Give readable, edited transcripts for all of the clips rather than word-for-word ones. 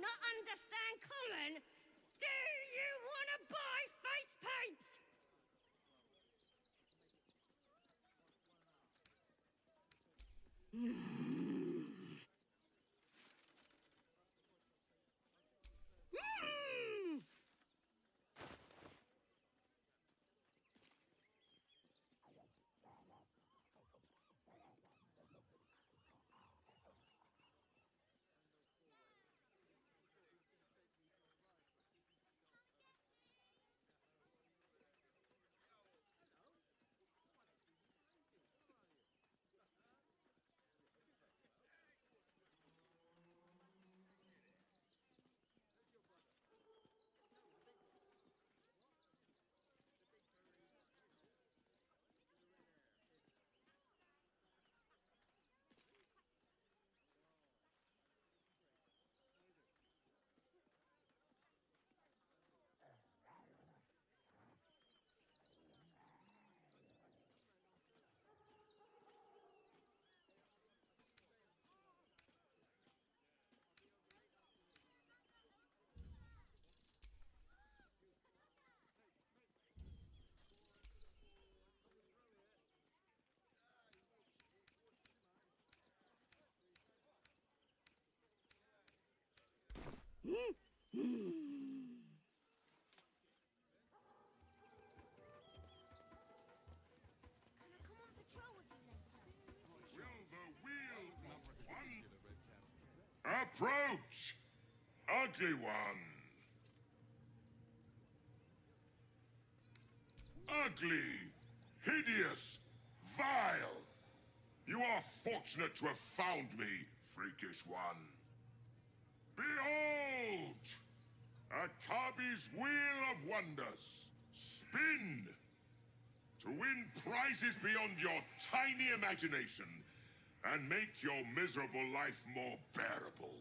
not understand common? Do you want to buy face paints? Approach, ugly one. Ugly, hideous, vile. You are fortunate to have found me, freakish one. Behold! Akabi's Wheel of Wonders. Spin! To win prizes beyond your tiny imagination and make your miserable life more bearable.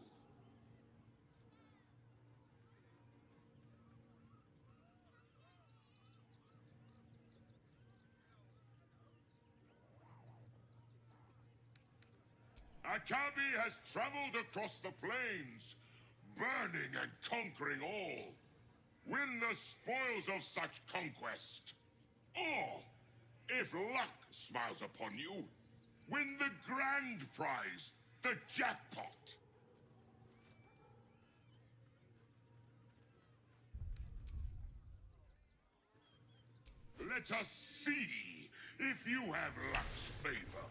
Akabi has traveled across the plains, burning and conquering all. Win the spoils of such conquest. Or, if luck smiles upon you, win the grand prize, the jackpot. Let us see if you have luck's favor.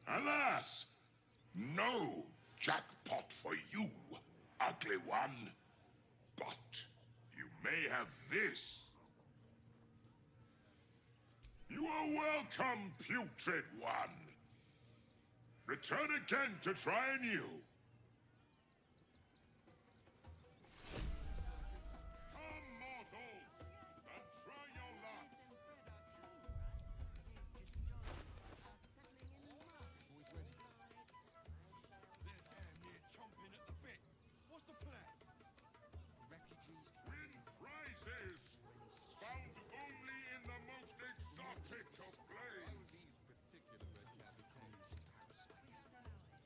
Alas, no jackpot for you, ugly one. But you may have this. You are welcome, putrid one. Return again to try anew. Come, mortals, and try your luck. Chomping at the bit. What's the plan? Refugees Win prizes found only in the most exotic of places. these particular red cabbage caves.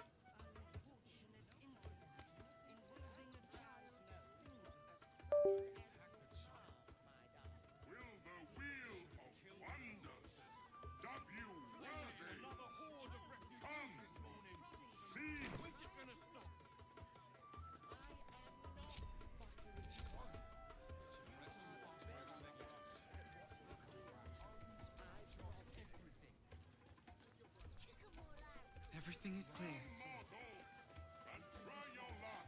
Will the Wheel of Wonders dub you worthy? Another horde of refugees Come, this morning. see. When's it gonna stop? Everything is clear. Mortals, and try your luck.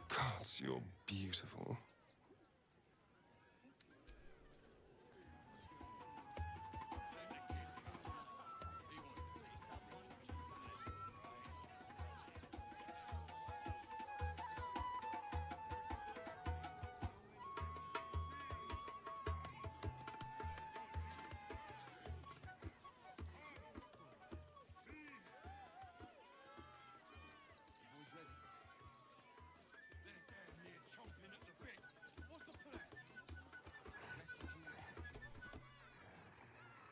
Gods, you're beautiful.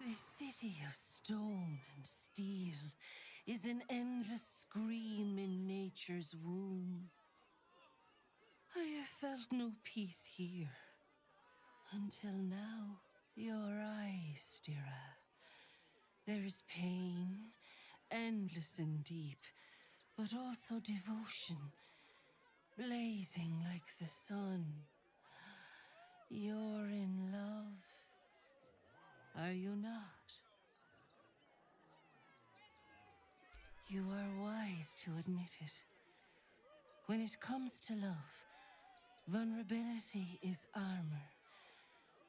This city of stone and steel is an endless scream in nature's womb. I have felt no peace here. Until now, your eyes, Stira. There is pain, endless and deep, but also devotion, blazing like the sun. You're in love, are you not? You are wise to admit it. When it comes to love, vulnerability is armor,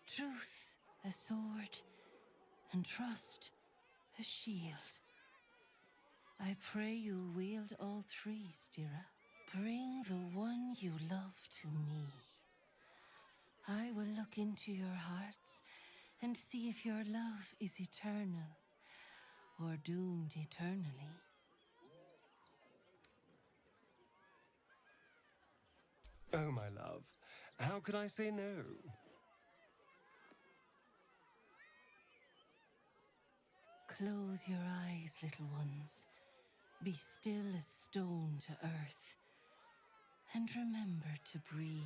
truth a sword, and trust a shield. I pray you wield all three, Stira. Bring the one you love to me. I will look into your hearts and see if your love is eternal or doomed eternally. Oh, my love, how could I say no? Close your eyes, little ones. Be still as stone to earth. And remember to breathe.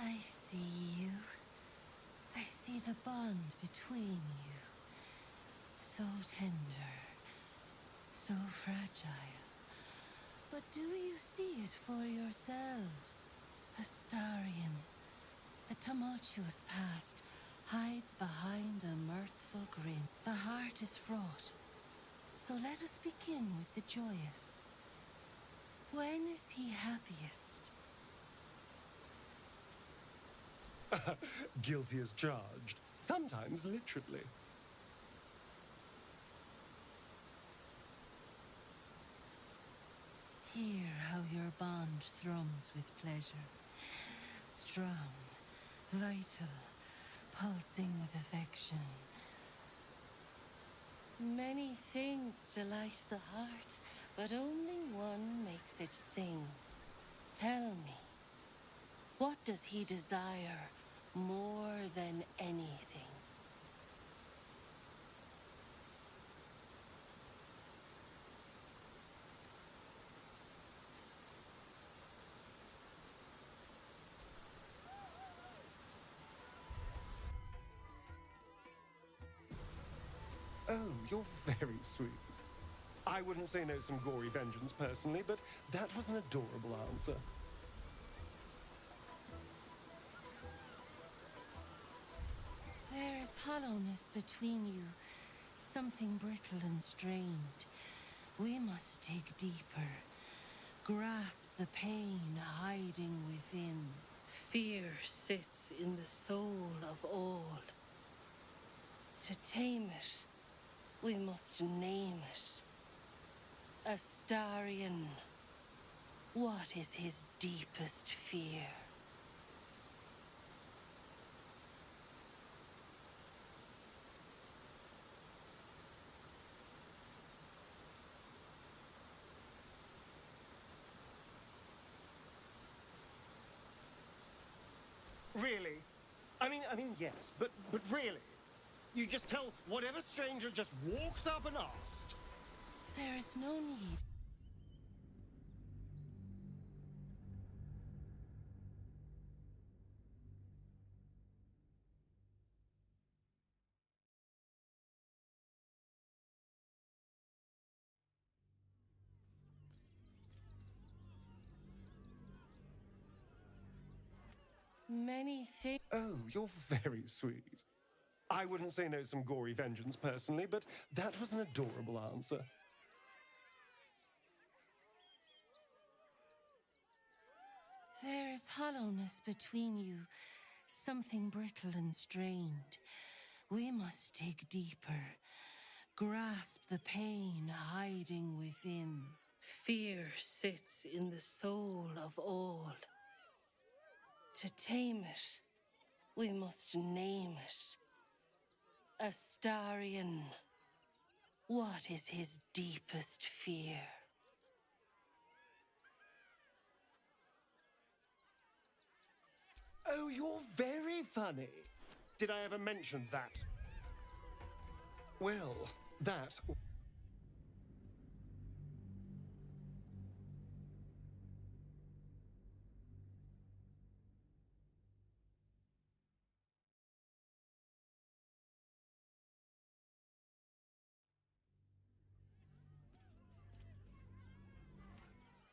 I see you. I see the bond between you. So tender, so fragile. But do you see it for yourselves? Astarion, a tumultuous past, hides behind a mirthful grin. The heart is fraught, so let us begin with the joyous. When is he happiest? Guilty as charged, sometimes literally. Hear how your bond thrums with pleasure. Strong, vital, pulsing with affection. Many things delight the heart, but only one makes it sing. Tell me, what does he desire more than anything? Oh, you're very sweet. I wouldn't say no some gory vengeance personally, but that was an adorable answer. There is hollowness between you, something brittle and strained. We must dig deeper, grasp the pain hiding within. Fear sits in the soul of all. To tame it, we must name it. Astarion, what is his deepest fear? Really? I mean, yes, but really? You just tell whatever stranger just walked up and asked? There is no need. Many things. Oh, you're very sweet. I wouldn't say no some gory vengeance personally, but that was an adorable answer. There is hollowness between you, something brittle and strained. We must dig deeper, grasp the pain hiding within. Fear sits in the soul of all. To tame it, we must name it. Astarion, what is his deepest fear? Oh, you're very funny. Did I ever mention that? Well, that...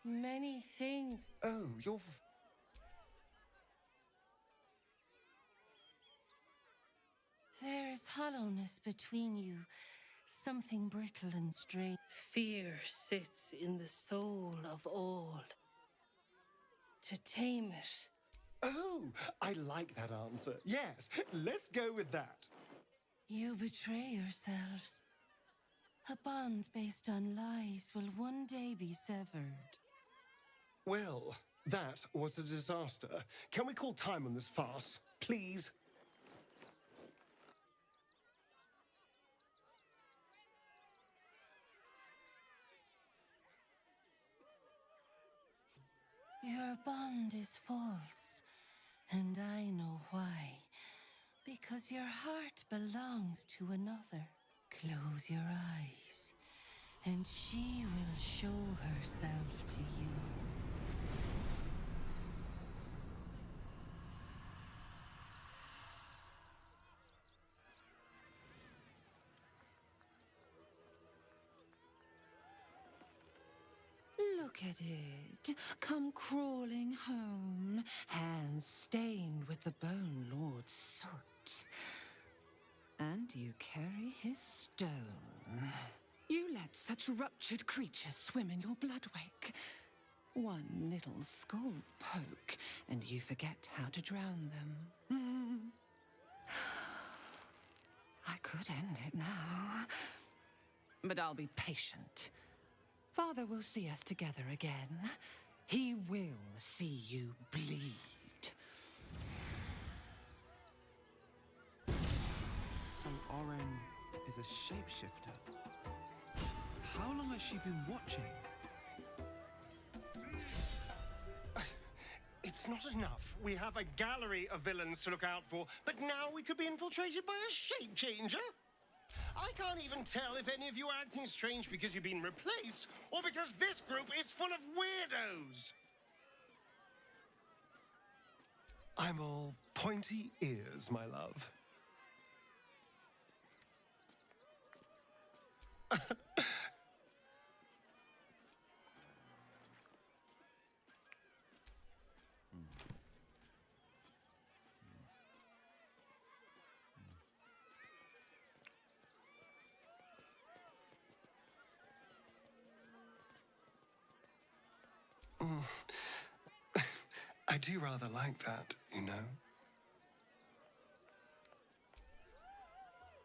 Many things. Oh, you're... There is hollowness between you, something brittle and strange. Fear sits in the soul of all. To tame it, Oh, I like that answer. Yes, let's go with that. you betray yourselves. A bond based on lies will one day be severed. Well, that was a disaster. Can we call time on this farce, please? Your bond is false, and I know why. Because your heart belongs to another. Close your eyes, and she will show herself to you. Look at it, come crawling home, hands stained with the Bone Lord's soot. And you carry his stone. You let such ruptured creatures swim in your blood wake. One little skull poke, and you forget how to drown them. I could end it now, but I'll be patient. Father will see us together again. He will see you bleed. So Oren is a shapeshifter. How long has she been watching? It's not enough. We have a gallery of villains to look out for, but now we could be infiltrated by a shape changer? I can't even tell if any of you are acting strange because you've been replaced, or because this group is full of weirdos. I'm all pointy ears, my love. I do rather like that, you know.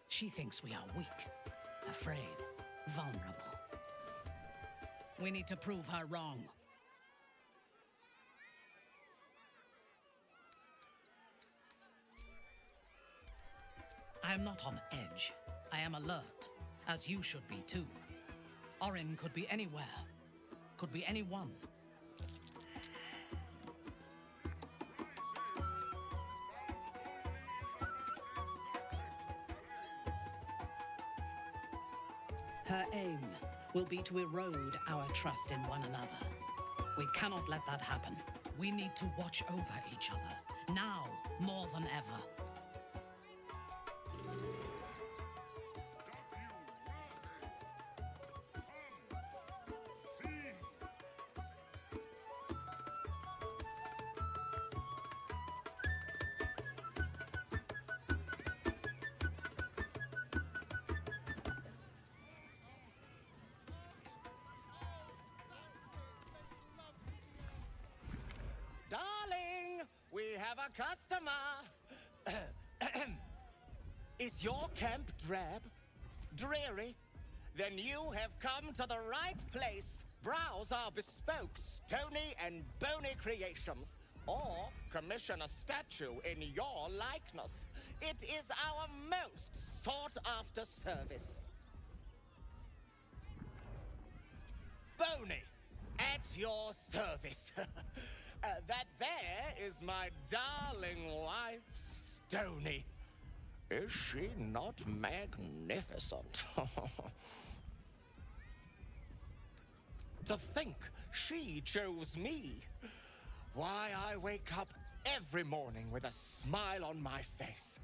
She thinks we are weak, afraid, vulnerable. We need to prove her wrong. I am not on edge. I am alert, as you should be too. Orin could be anywhere, could be anyone. Her aim will be to erode our trust in one another. We cannot let that happen. We need to watch over each other, now more than ever. Darling, we have a customer. Is your camp drab, dreary, Then you have come to the right place. Browse our bespoke, stony and bony creations. Or commission a statue in your likeness. It is our most sought-after service. Bony, at your service. That there is my darling wife, Stony. Is she not magnificent? To think she chose me. Why, I wake up every morning with a smile on my face.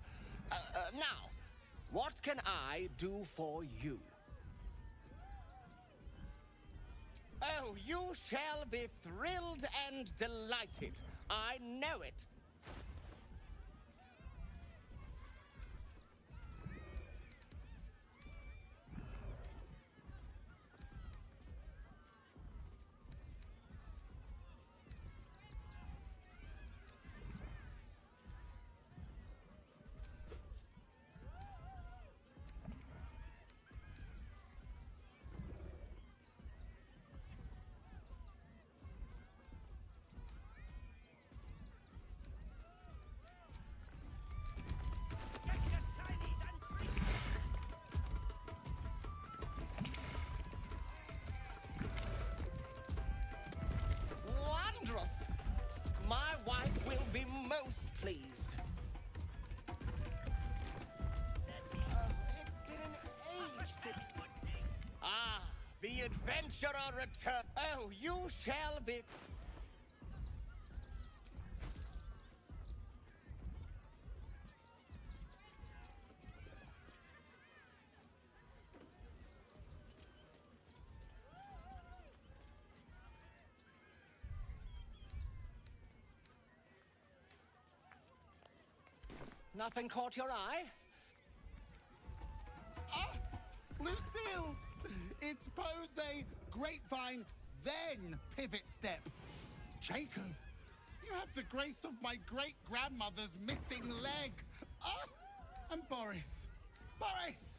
Now, what can I do for you? Oh, you shall be thrilled and delighted. I know it. Wondrous! My wife will be most pleased. It's been an age since... Ah, the adventurer return. Oh, you shall be... Nothing caught your eye? Ah! Lucille! It's pose, grapevine, then pivot step. Jacob, you have the grace of my great-grandmother's missing leg. Ah! And Boris. Boris!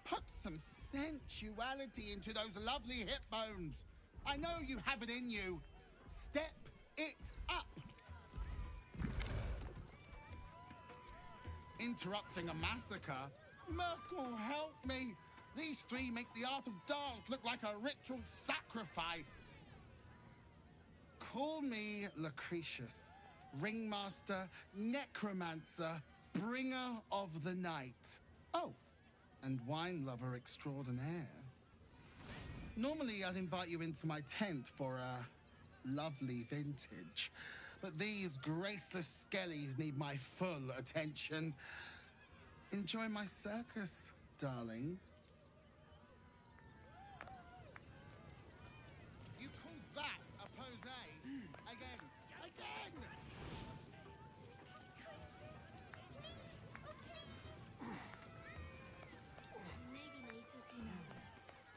Put some sensuality into those lovely hip bones. I know you have it in you. Step it up. Interrupting a massacre? Merkel, help me! These three make the art of dance look like a ritual sacrifice. Call me Lucretius, ringmaster, necromancer, bringer of the night. Oh, and wine lover extraordinaire. Normally I'd invite you into my tent for a lovely vintage. But these graceless skellies need my full attention. Enjoy my circus, darling. You call that a pose? Again. Again! Maybe later, Peanut.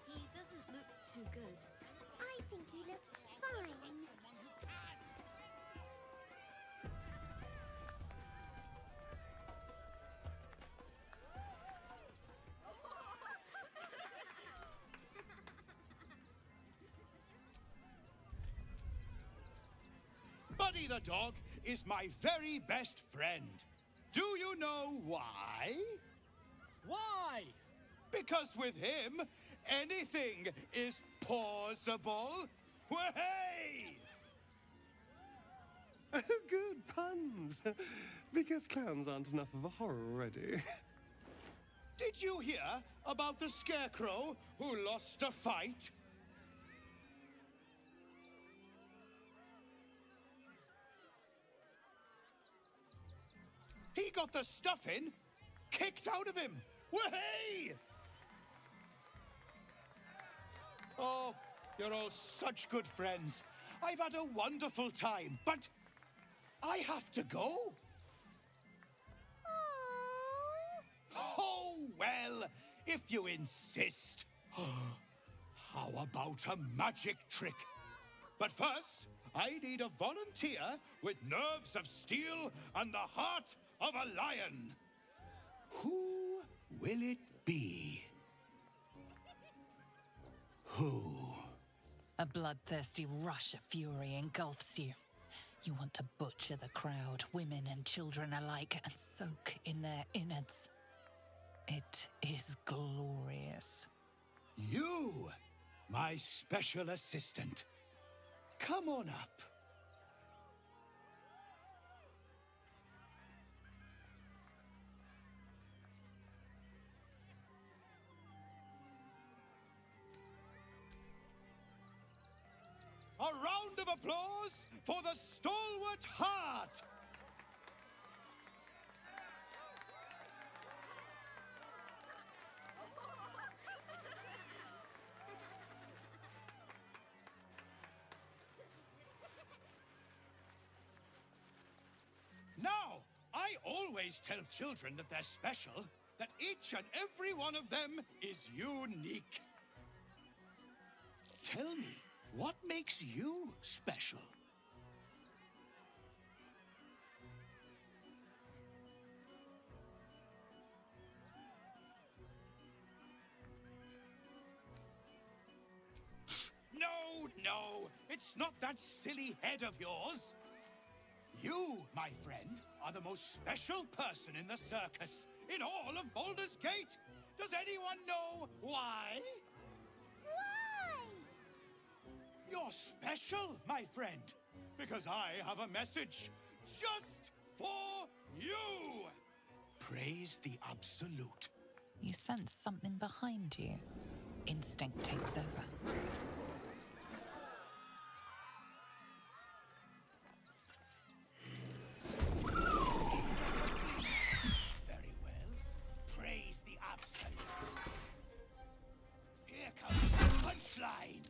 He doesn't look too good. I think he looks fine. Buddy the dog is my very best friend. Do you know why? Why? Because with him, anything is possible. Way! Good puns. Because clowns aren't enough of a horror already. Did you hear about the scarecrow who lost a fight? He got the stuffing kicked out of him. Way! Oh, you're all such good friends. I've had a wonderful time, but I have to go. Oh, well, if you insist. How about a magic trick? But first, I need a volunteer with nerves of steel and the heart of a lion. Who will it be? Who? A bloodthirsty rush of fury engulfs you. You want to butcher the crowd, women and children alike, and soak in their innards. It is glorious. You, my special assistant. Come on up. A round of applause for the stalwart heart! Now, I always tell children that they're special, that each and every one of them is unique. Tell me, what makes you special? No, it's not that silly head of yours. You, my friend, are the most special person in the circus, in all of Baldur's Gate. Does anyone know why? Why? You're special, my friend, because I have a message just for you. Praise the Absolute. You sense something behind you. Instinct takes over. Very well. Praise the Absolute. Here comes the punchline.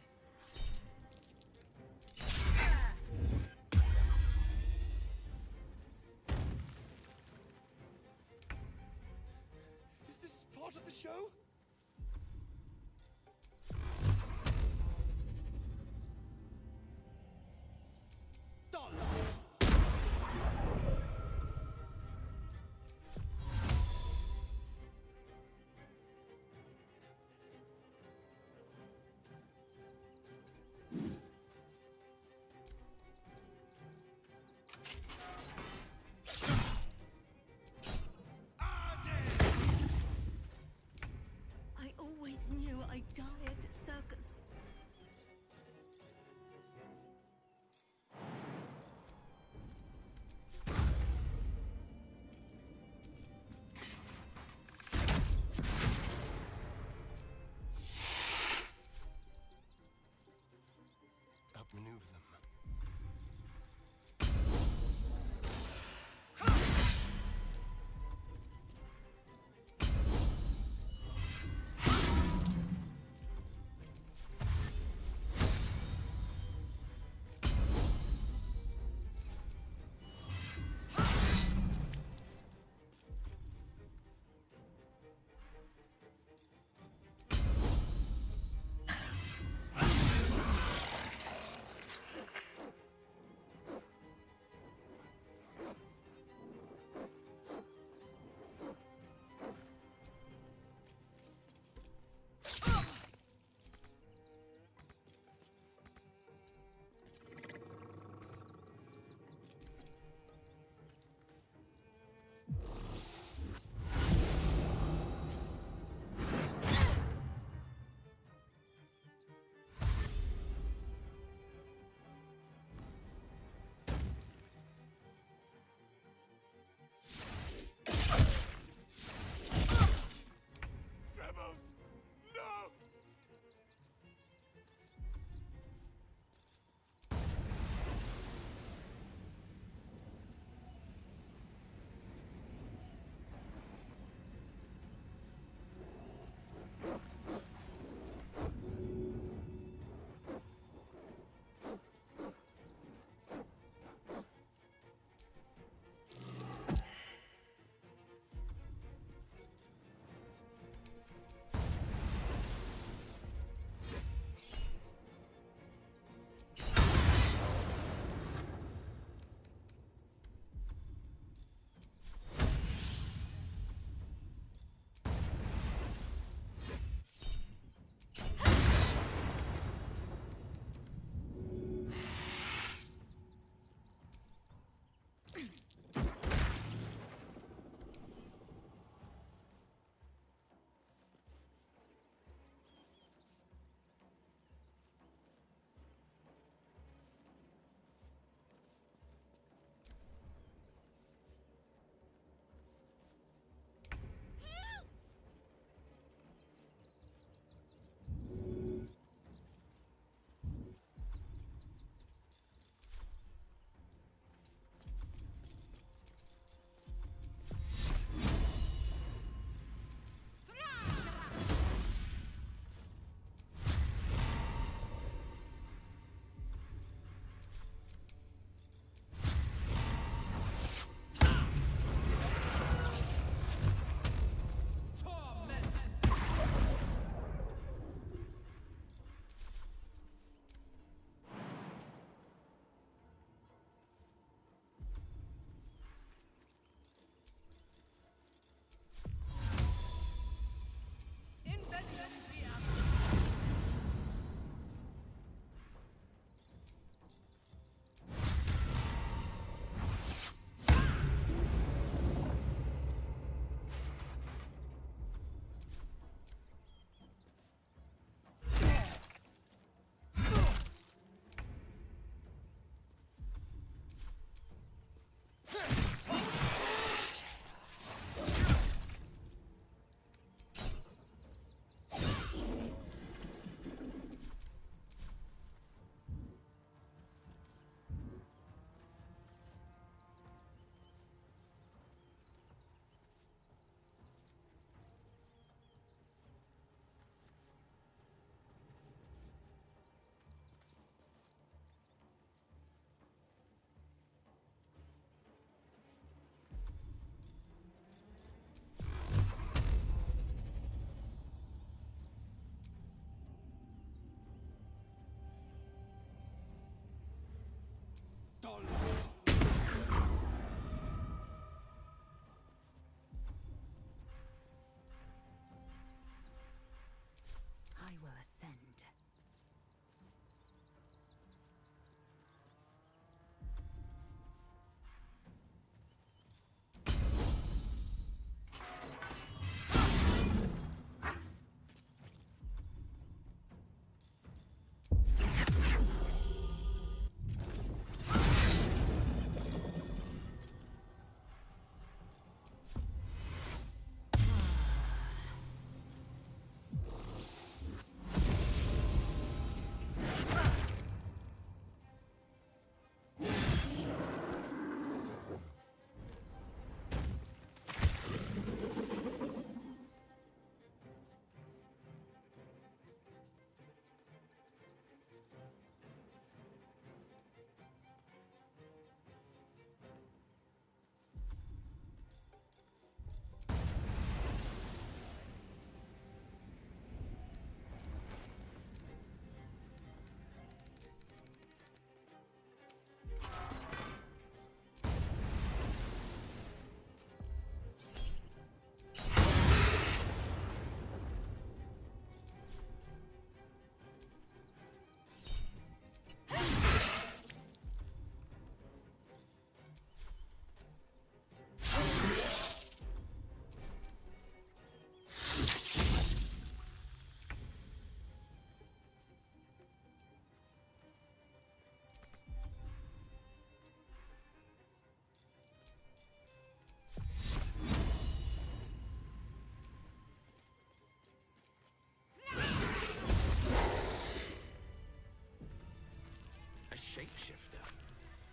Is this part of the show? I always knew I'd die at a circus. Outmaneuver them.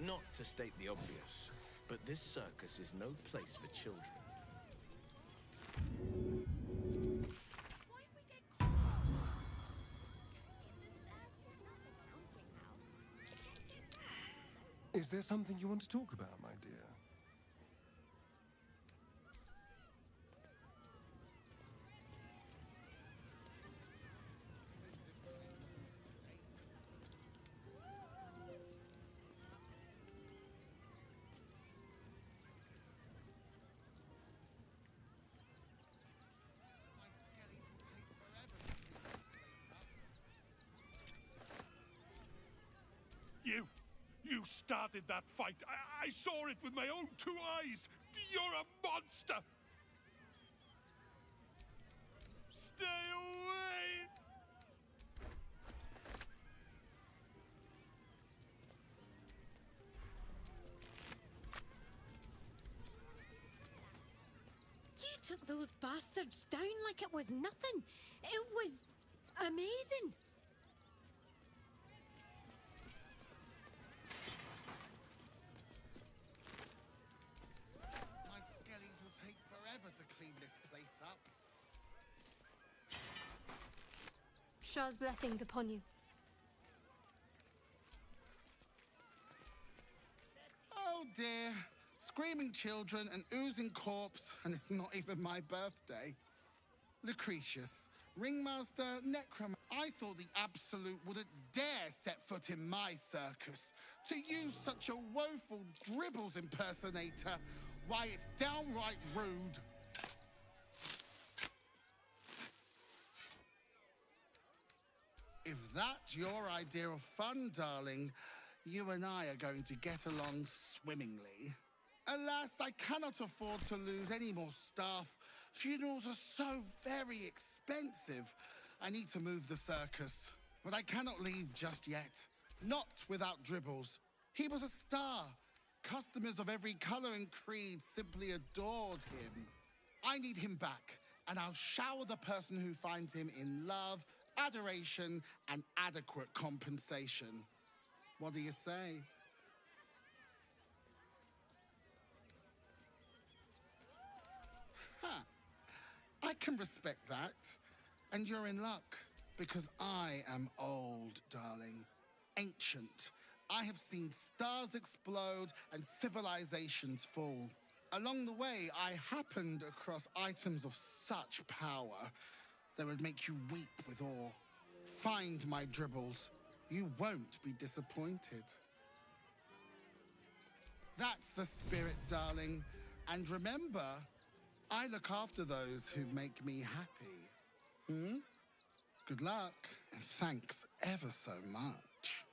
Not to state the obvious, but this circus is no place for children. Is there something you want to talk about, my dear? You started that fight. I saw it with my own 2 eyes. You're a monster. Stay away. You took those bastards down like it was nothing. It was amazing. My skellies will take forever to clean this place up. Shah's blessings upon you. Oh dear. Screaming children, an oozing corpse, and it's not even my birthday. Lucretius, ringmaster, necromancer. I thought the Absolute wouldn't dare set foot in my circus. To use such a woeful dribbles impersonator, why, it's downright rude. If that's your idea of fun, darling, you and I are going to get along swimmingly. Alas, I cannot afford to lose any more staff. Funerals are so very expensive. I need to move the circus, but I cannot leave just yet. Not without Dribbles. He was a star. Customers of every color and creed simply adored him. I need him back, and I'll shower the person who finds him in love, adoration, and adequate compensation. What do you say? Huh. I can respect that. And you're in luck, because I am old, darling. Ancient. I have seen stars explode and civilizations fall. Along the way, I happened across items of such power that would make you weep with awe. Find my Dribbles. You won't be disappointed. That's the spirit, darling. And remember, I look after those who make me happy. Good luck, and thanks ever so much.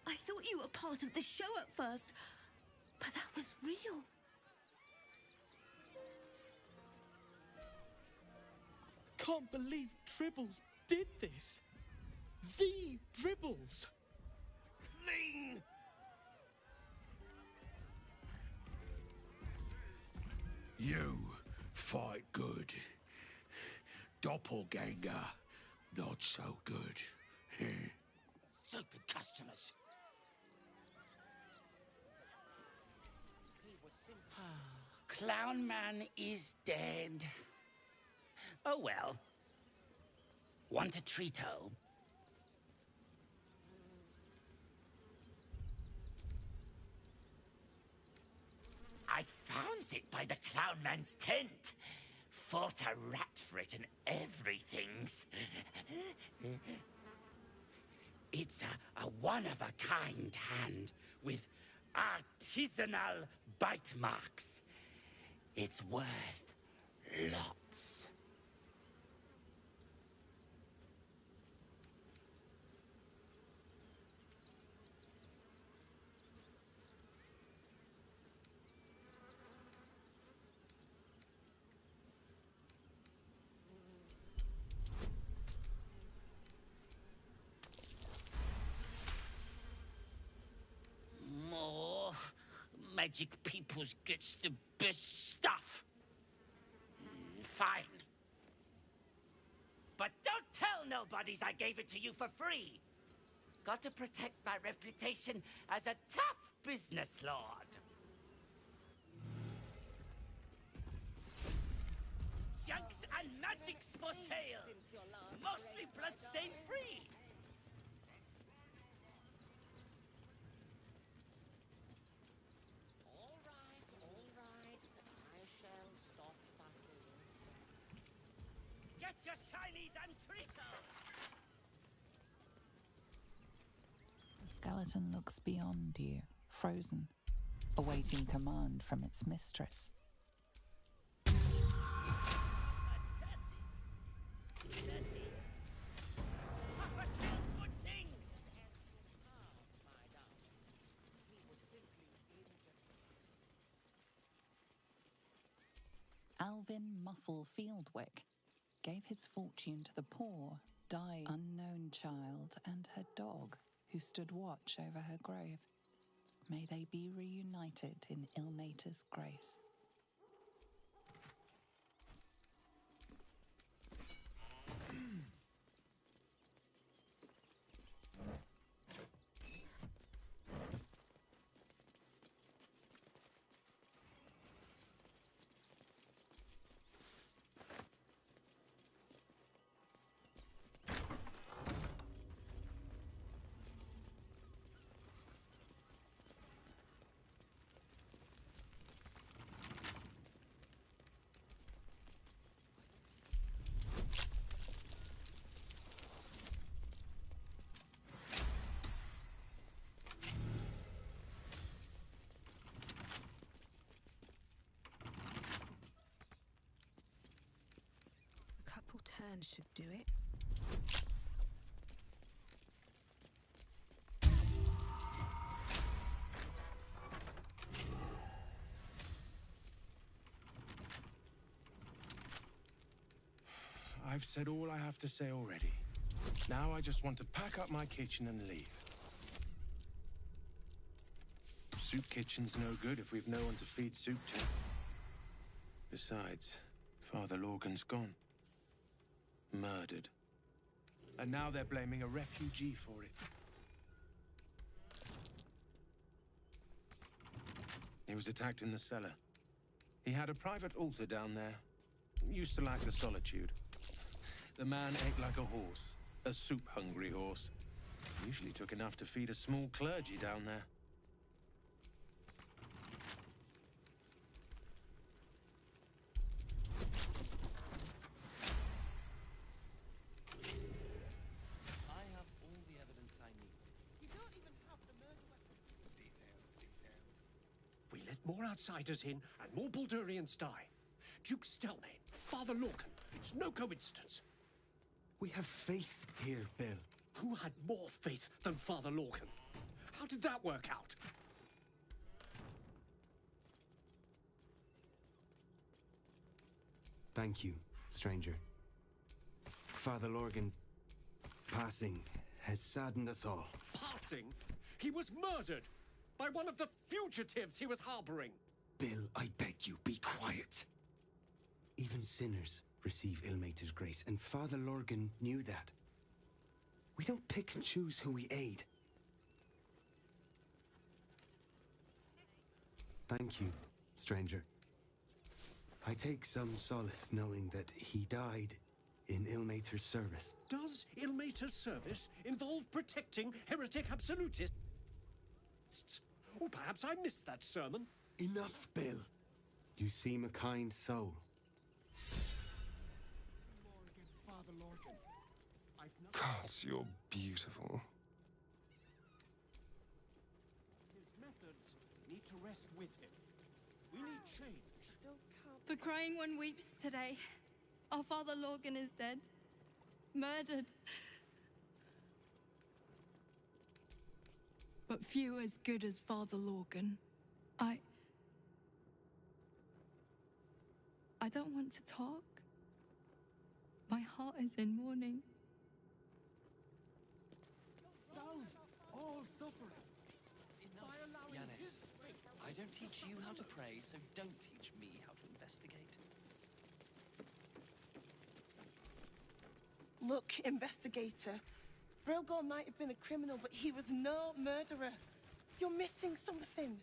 I thought you were part of the show at first, but that was real. Can't believe Dribbles did this. The Dribbles. Clean. You fight good. Doppelganger, not so good. Stupid customers. Clown Man is dead. Oh well. Want a treato? I found it by the Clown Man's tent. Fought a rat for it and everything's. It's a one-of-a-kind hand with artisanal bite marks. It's worth lots. magic peoples gets the best stuff. Fine. But don't tell nobodies I gave it to you for free. Got to protect my reputation as a tough business lord. Junks and magics for sale. Mostly bloodstain free. All right. I shall stop fussing. Get your shinies and treatos! The skeleton looks beyond you, frozen, awaiting command from its mistress. Alvin Muffle Fieldwick gave his fortune to the poor, dying unknown child and her dog, who stood watch over her grave. May they be reunited in Ilmater's grace. A couple turns should do it. I've said all I have to say already. Now I just want to pack up my kitchen and leave. Soup kitchen's no good if we've no one to feed soup to. Besides, Father Lorgan's gone. Murdered. And now they're blaming a refugee for it. He was attacked in the cellar. He had a private altar down there. Used to like the solitude. The man ate like a horse. A soup-hungry horse. Usually took enough to feed a small clergy down there. I have all the evidence I need. You don't even have the murder weapon. Details. We let more outsiders in, and more Baldurians die. Duke Stelmane, Father Lorcan, it's no coincidence. We have faith here, Bill. Who had more faith than Father Lorcan? How did that work out? Thank you, stranger. Father Lorgan's passing has saddened us all. Passing? He was murdered by one of the fugitives he was harboring. Bill, I beg you, be quiet. Even sinners receive Ilmater's grace, and Father Lorgan knew that. We don't pick and choose who we aid. Thank you, stranger. I take some solace knowing that he died in Ilmater's service. Does Ilmater's service involve protecting heretic absolutists? Or perhaps I missed that sermon. Enough, Bill. You seem a kind soul. Father Lorcan. Gods, you're beautiful. His methods need to rest with him. We need change. The Crying One weeps today. Our Father Lorgan is dead. Murdered. But few as good as Father Lorgan. I don't want to talk. My heart is in mourning. Sound all suffering. Enough, Yanis. I don't teach you how to pray, so don't teach me how to investigate. Look, investigator. Brilgor might have been a criminal, but he was no murderer. You're missing something.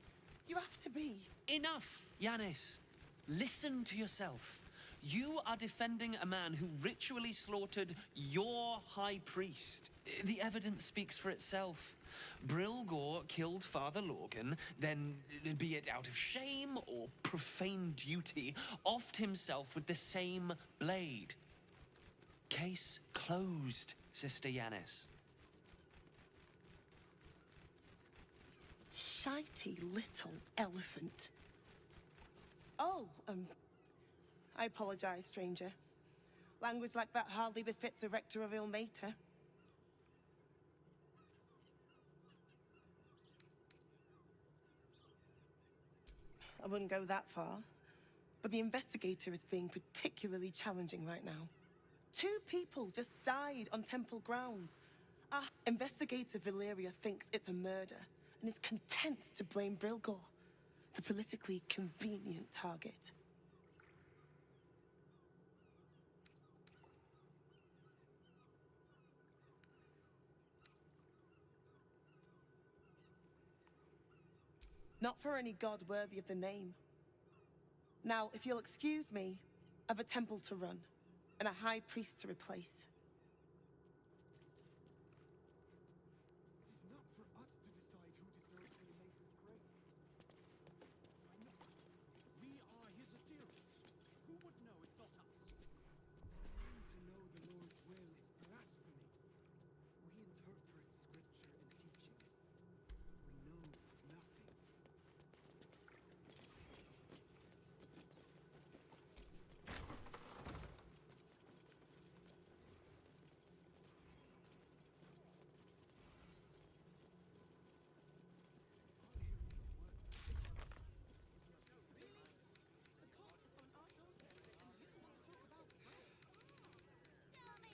You have to be. Enough, Yanis. Listen to yourself. You are defending a man who ritually slaughtered your high priest. The evidence speaks for itself. Brilgor killed Father Lorgan, then, be it out of shame or profane duty, offed himself with the same blade. Case closed, Sister Yanis. Shitey little elephant. Oh, I apologize, stranger. Language like that hardly befits a rector of Ilmater. I wouldn't go that far, but the investigator is being particularly challenging right now. 2 people just died on temple grounds. Our investigator Valeria thinks it's a murder and is content to blame Brilgor, the politically convenient target. Not for any god worthy of the name. Now, if you'll excuse me, I've a temple to run and a high priest to replace.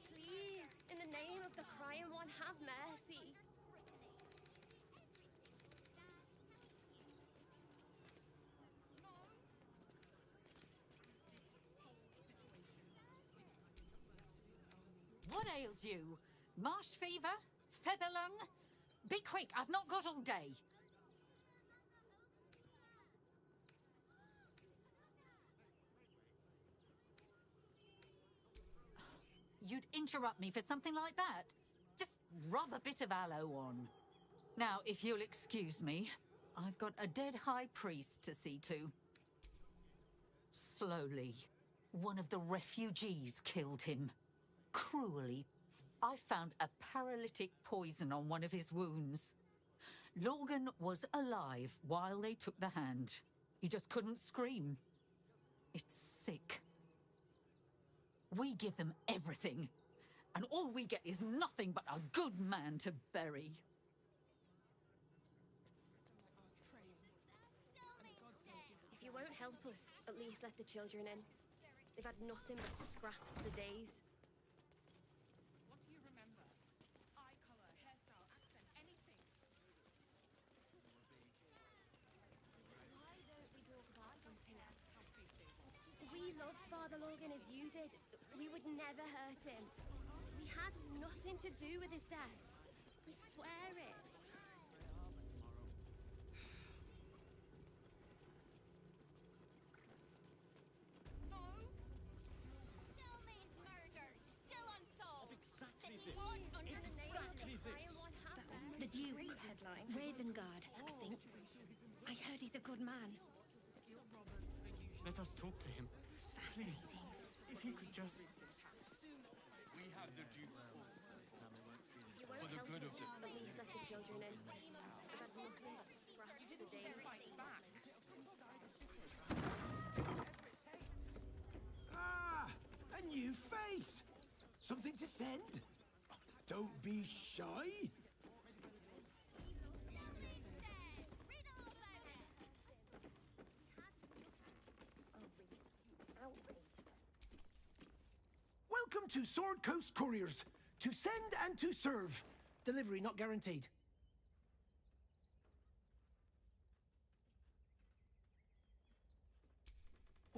Please, in the name of the crying one, have mercy. What ails you? Marsh fever? Feather lung? Be quick, I've not got all day. You'd interrupt me for something like that? Just rub a bit of aloe on. Now, if you'll excuse me, I've got a dead high priest to see to. Slowly. One of the refugees killed him. Cruelly. I found a paralytic poison on one of his wounds. Lorgan was alive while they took the hand. He just couldn't scream. It's sick. We give them everything, and all we get is nothing but a good man to bury. If you won't help us, at least let the children in. They've had nothing but scraps for days. What do you remember? Eye color, hairstyle, accent, anything. Why don't we talk about something else? We loved Father Lorgan as you did. We would never hurt him. We had nothing to do with his death. We swear it. Still means murder. Still unsolved. Exactly City this. one under the Exactly name of this. The Duke headline. Ravengard, I think. I heard he's a good man. Let us talk to him. Please, if you could just... We have the Duke's force. If you For won't the help good of us, the... at least let the children in. They've had nothing but scraps for days. Ah, a new face. Something to send? Don't be shy. Welcome to Sword Coast Couriers. To send and to serve. Delivery not guaranteed.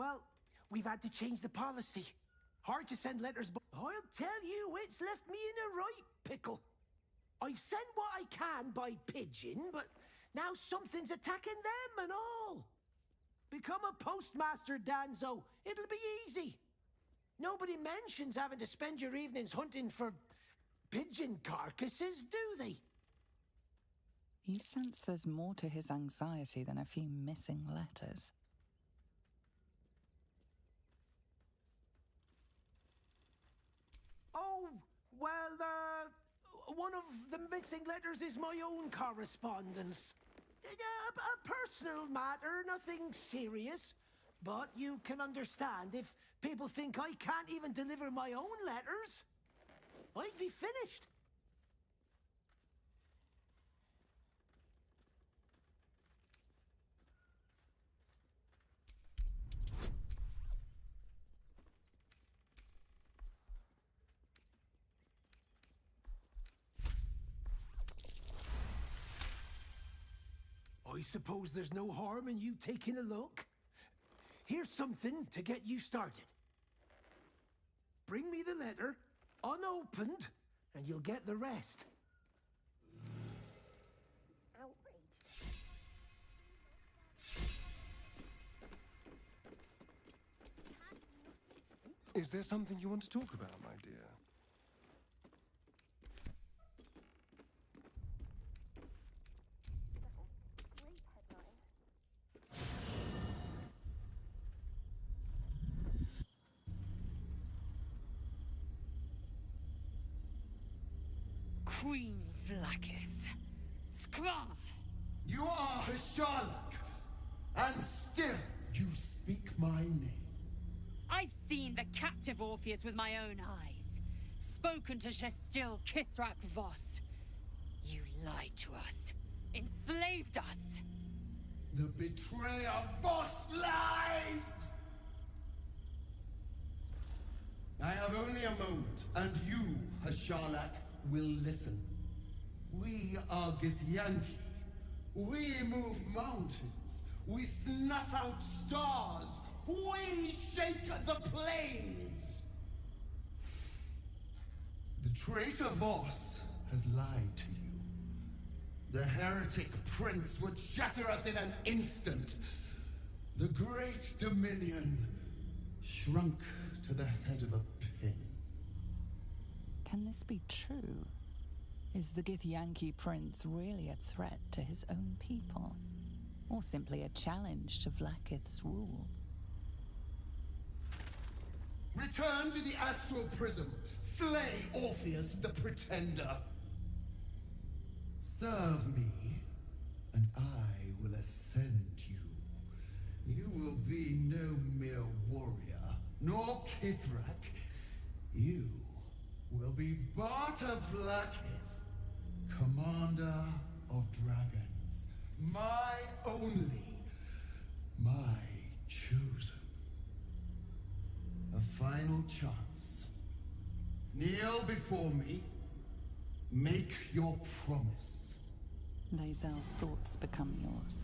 Well, we've had to change the policy. Hard to send letters, but I'll tell you, it's left me in a right pickle. I've sent what I can by pigeon, but now something's attacking them and all. Become a postmaster, Danzo. It'll be easy. Nobody mentions having to spend your evenings hunting for pigeon carcasses, do they? You sense there's more to his anxiety than a few missing letters. Oh, well, one of the missing letters is my own correspondence. A personal matter, nothing serious. But you can understand if people think I can't even deliver my own letters, I'd be finished. I suppose there's no harm in you taking a look. Here's something to get you started. Bring me the letter, unopened, and you'll get the rest. Is there something you want to talk about, my dear? Queen Vlakith. Skra! You are Hasharlok, and still you speak my name. I've seen the captive Orpheus with my own eyes. Spoken to Shestil Kithrak Voss. You lied to us. Enslaved us. The betrayer Voss lies! I have only a moment, and you, Hasharlok, will listen. We are Githyanki. We move mountains. We snuff out stars. We shake the plains. The traitor Voss has lied to you. The heretic prince would shatter us in an instant. The great dominion shrunk to the head of a pin. Can this be true? Is the Githyanki prince really a threat to his own people? Or simply a challenge to Vlakith's rule? Return to the astral prism. Slay Orpheus the Pretender. Serve me, and I will ascend you. You will be no mere warrior, nor Kithrak. You will be Barta Vlakith, commander of dragons. My only, my chosen. A final chance. Kneel before me. Make your promise. Lae'zel's thoughts become yours.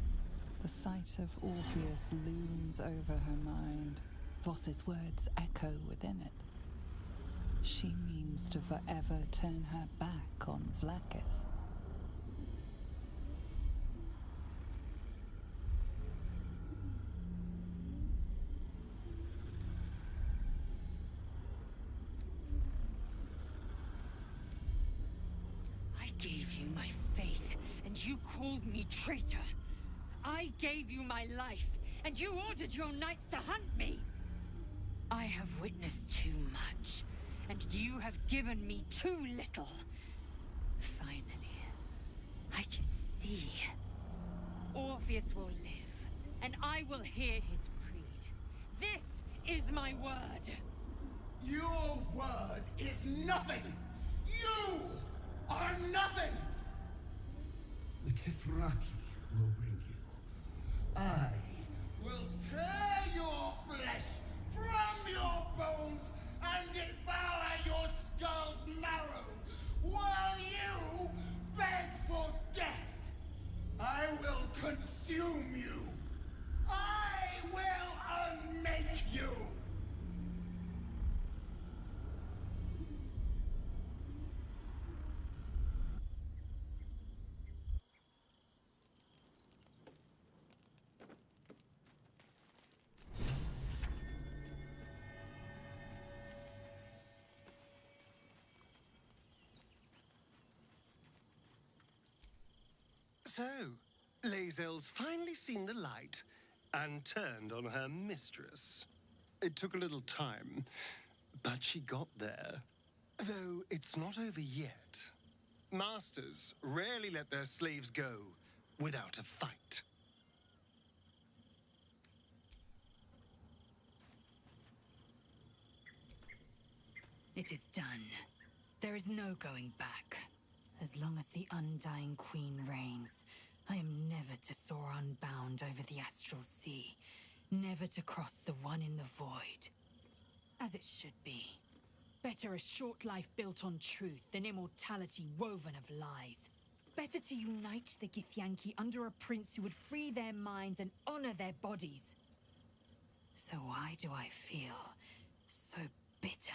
The sight of Orpheus looms over her mind. Voss's words echo within it. She means to forever turn her back on Vlakith. I gave you my faith, and you called me traitor. I gave you my life, and you ordered your knights to hunt me. I have witnessed too much, and you have given me too little. Finally, I can see. Orpheus will live, and I will hear his creed. This is my word. Your word is nothing! You are nothing! The Kithraki will bring you. I will tear your flesh from your bones and devour your skull's marrow, while you beg for death. I will consume you. I will unmake So, Lae'zel's finally seen the light and turned on her mistress. It took a little time, but she got there. Though it's not over yet. Masters rarely let their slaves go without a fight. It is done. There is no going back. As long as the Undying Queen reigns, I am never to soar unbound over the astral sea, never to cross the one in the void. As it should be. Better a short life built on truth than immortality woven of lies. Better to unite the Githyanki under a prince who would free their minds and honor their bodies. So why do I feel so bitter?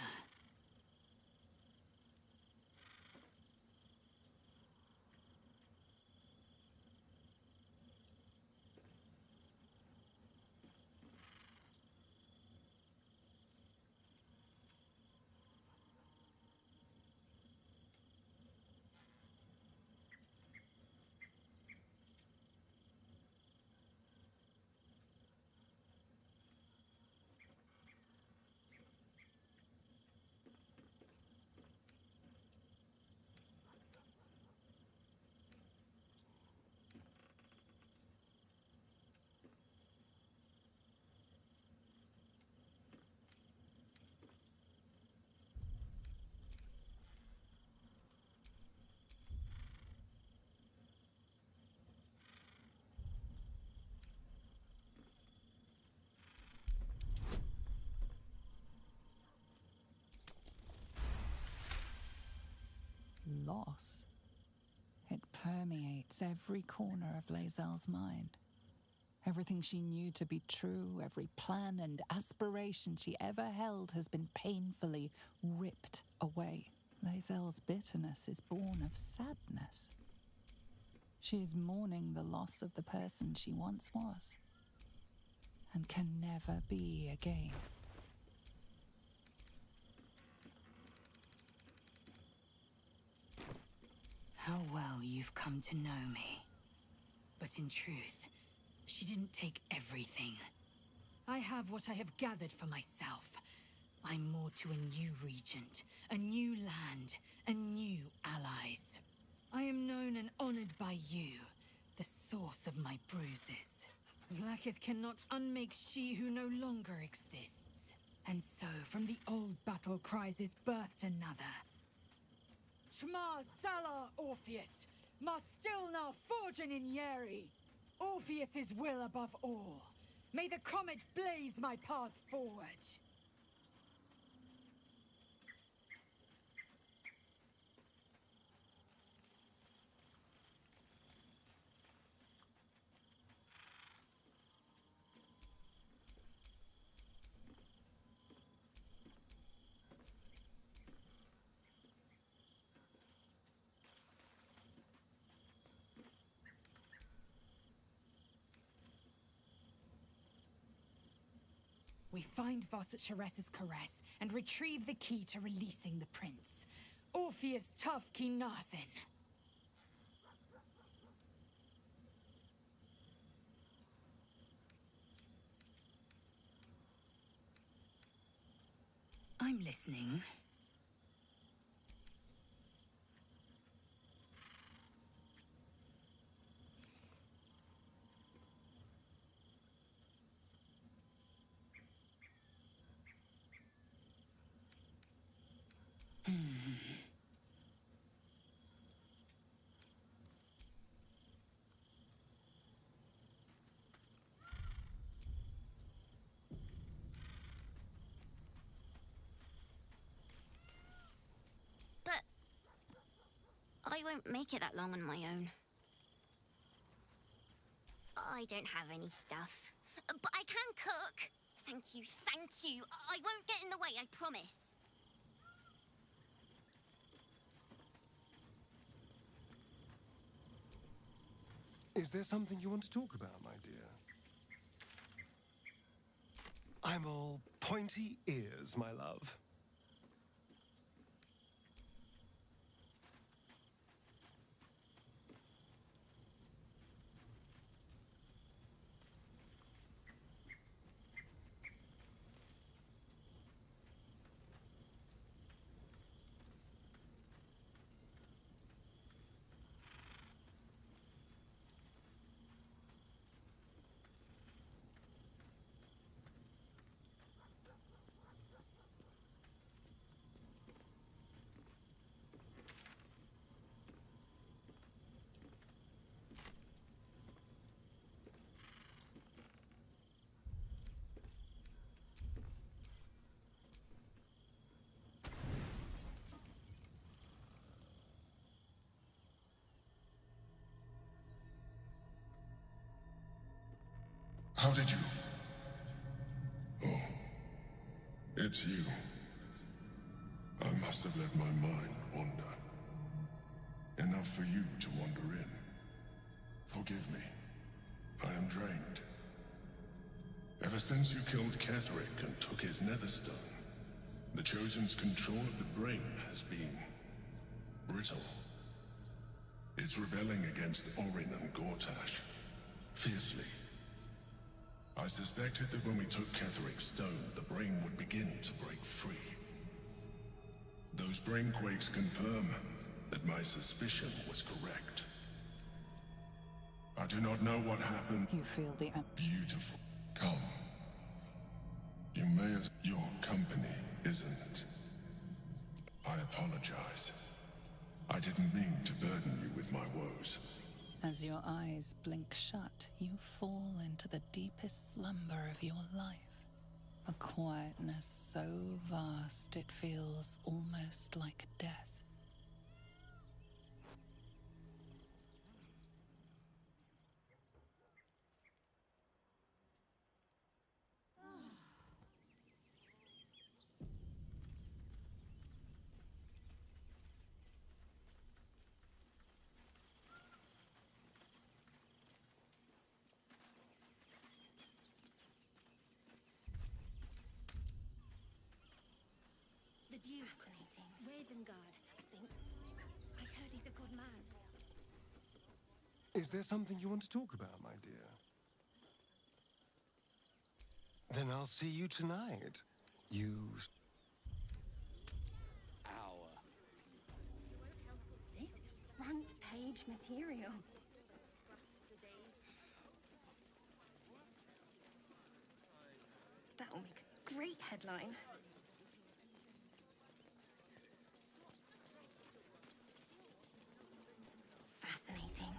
Loss. It permeates every corner of Lae'zel's mind. Everything she knew to be true, every plan and aspiration she ever held has been painfully ripped away. Lae'zel's bitterness is born of sadness. She is mourning the loss of the person she once was, and can never be again. How well you've come to know me. But in truth, she didn't take everything. I have what I have gathered for myself. I'm more to a new regent, a new land, and new allies. I am known and honored by you, the source of my bruises. Vlaakith cannot unmake she who no longer exists. And so, from the old battle cries is birthed another. Shma Salar Orpheus, Marstilna Forgin in Yeri. Orpheus's will above all. May the comet blaze my path forward. We find Voss at Sharess's caress and retrieve the key to releasing the prince. Orpheus Tufki Narsin. I'm listening. But I won't make it that long on my own. I don't have any stuff. But I can cook. Thank you, thank you. I won't get in the way, I promise. Is there something you want to talk about, my dear? I'm all pointy ears, my love. How did you? Oh, it's you. I must have let my mind wander. Enough for you to wander in. Forgive me. I am drained. Ever since you killed Ketherick and took his netherstone, the Chosen's control of the brain has been brittle. It's rebelling against Orin and Gortash, fiercely. I suspected that when we took Ketherick's stone, the brain would begin to break free. Those brainquakes confirm that my suspicion was correct. I do not know what happened. You feel the... Beautiful. Come. You may as... Your company isn't. I apologize. I didn't mean to burden you with my woes. As your eyes blink shut, you fall into the deepest slumber of your life. A quietness so vast it feels almost like death. The Duke. Fascinating. Ravengard, I think. I heard he's a good man. Is there something you want to talk about, my dear? Then I'll see you tonight. You... This is front page material. That'll make a great headline. Fascinating.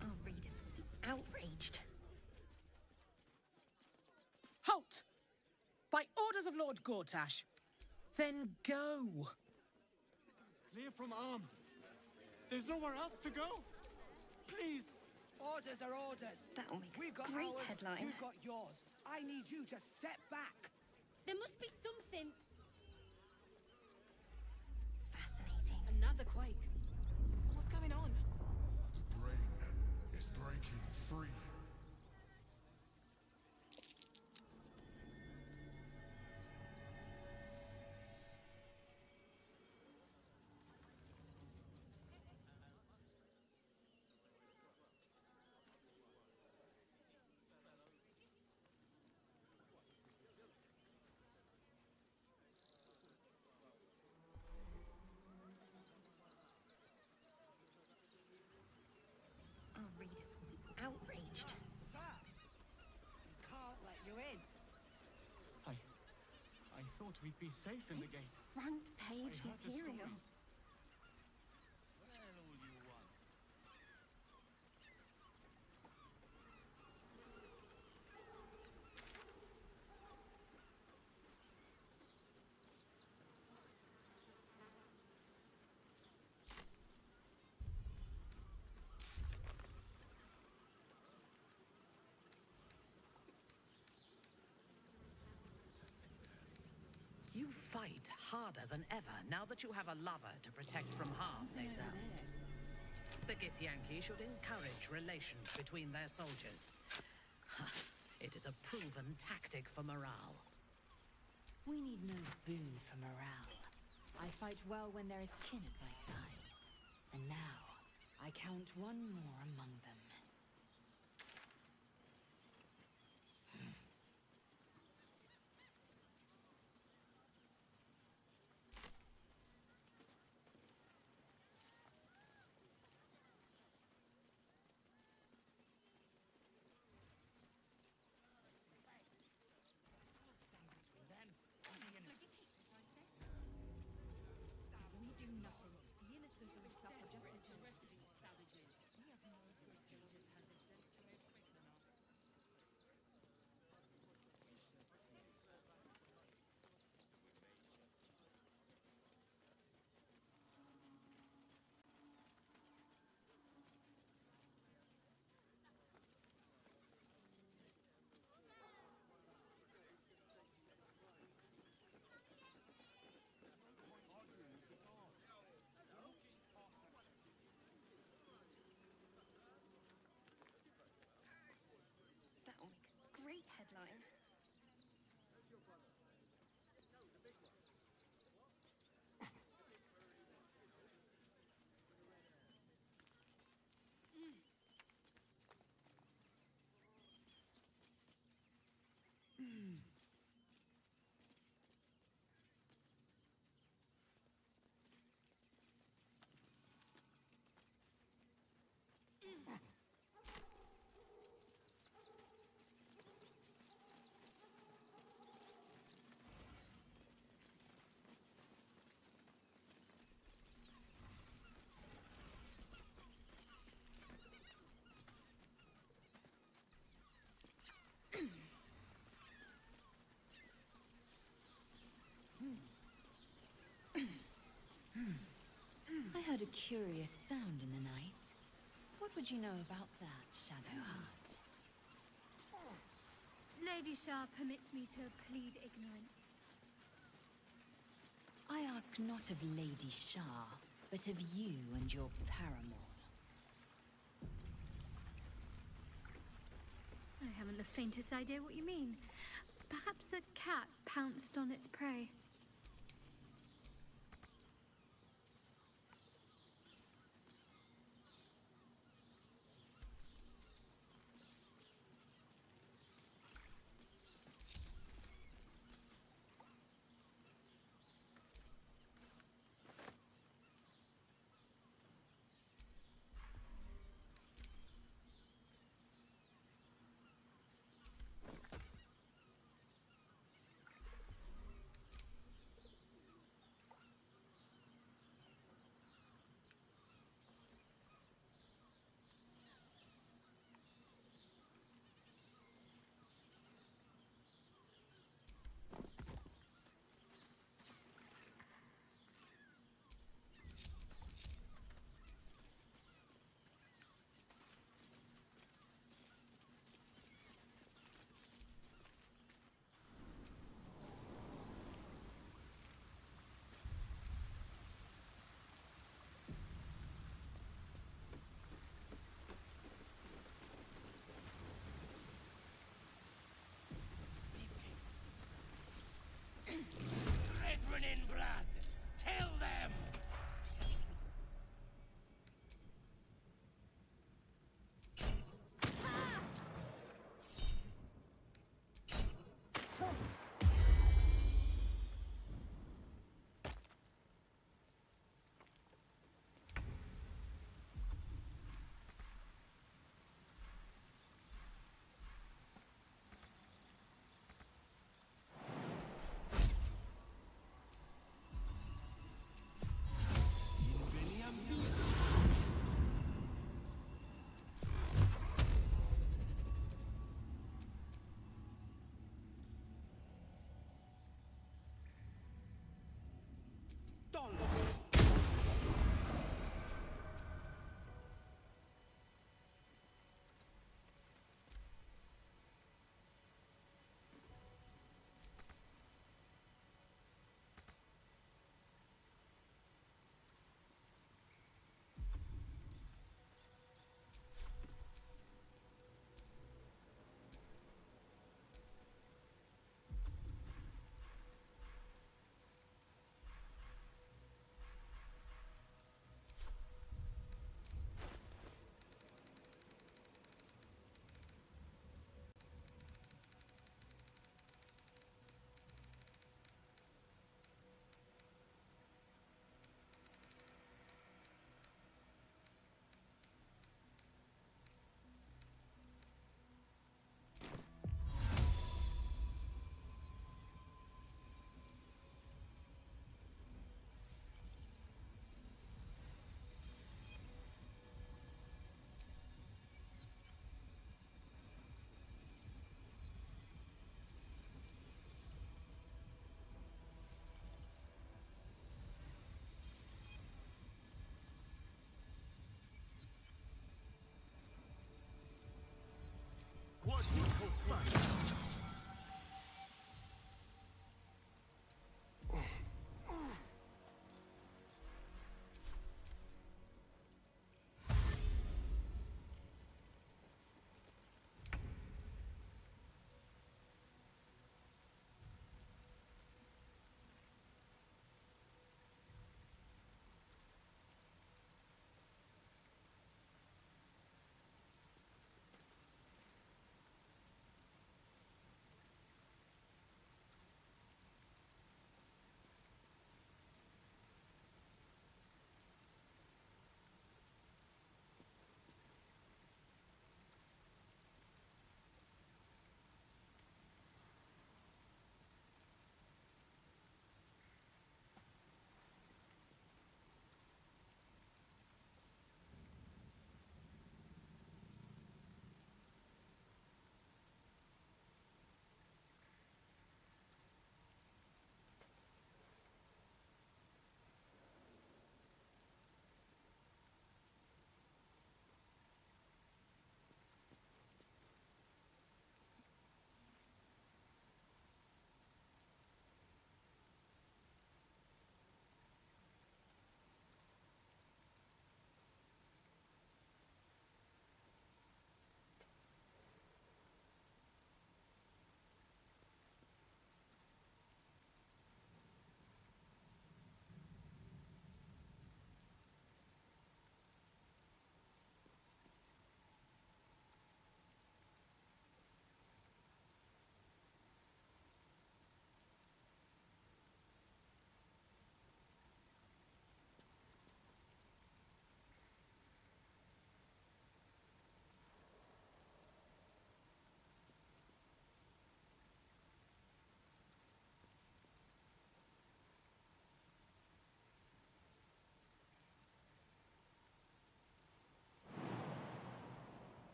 Our readers will be outraged. Halt! By orders of Lord Gortash. Then go. Clear from arm. There's nowhere else to go. Please. Orders are orders. That'll make We've a got great ours, headline. You've got yours. I need you to step back. There must be something. Fascinating. Another quake. What's going on? The brain is breaking free. Our readers will be outraged. Sir, we can't let you in. I thought we'd be safe in the This gate. is front page I heard the material. stories. You fight harder than ever now that you have a lover to protect from harm, they say. The Githyanki should encourage relations between their soldiers. It is a proven tactic for morale. We need no boon for morale. I fight well when there is kin at my side. And now, I count one more among them. We do nothing. The innocent will suffer just as the rest of these savages. We have no headline. I heard a curious sound in the night. What would you know about that, Shadowheart? Lady Shah permits me to plead ignorance. I ask not of Lady Shah, but of you and your paramour. I haven't the faintest idea what you mean. Perhaps a cat pounced on its prey.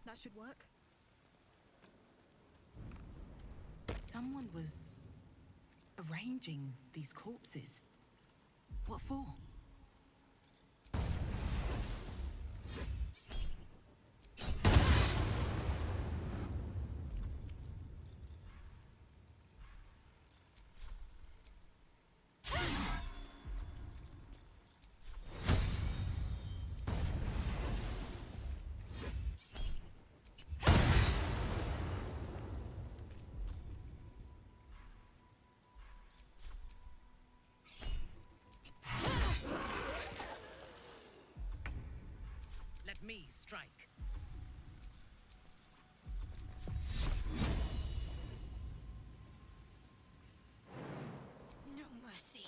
That should work. Someone was arranging these corpses. What for? Let me strike. No mercy.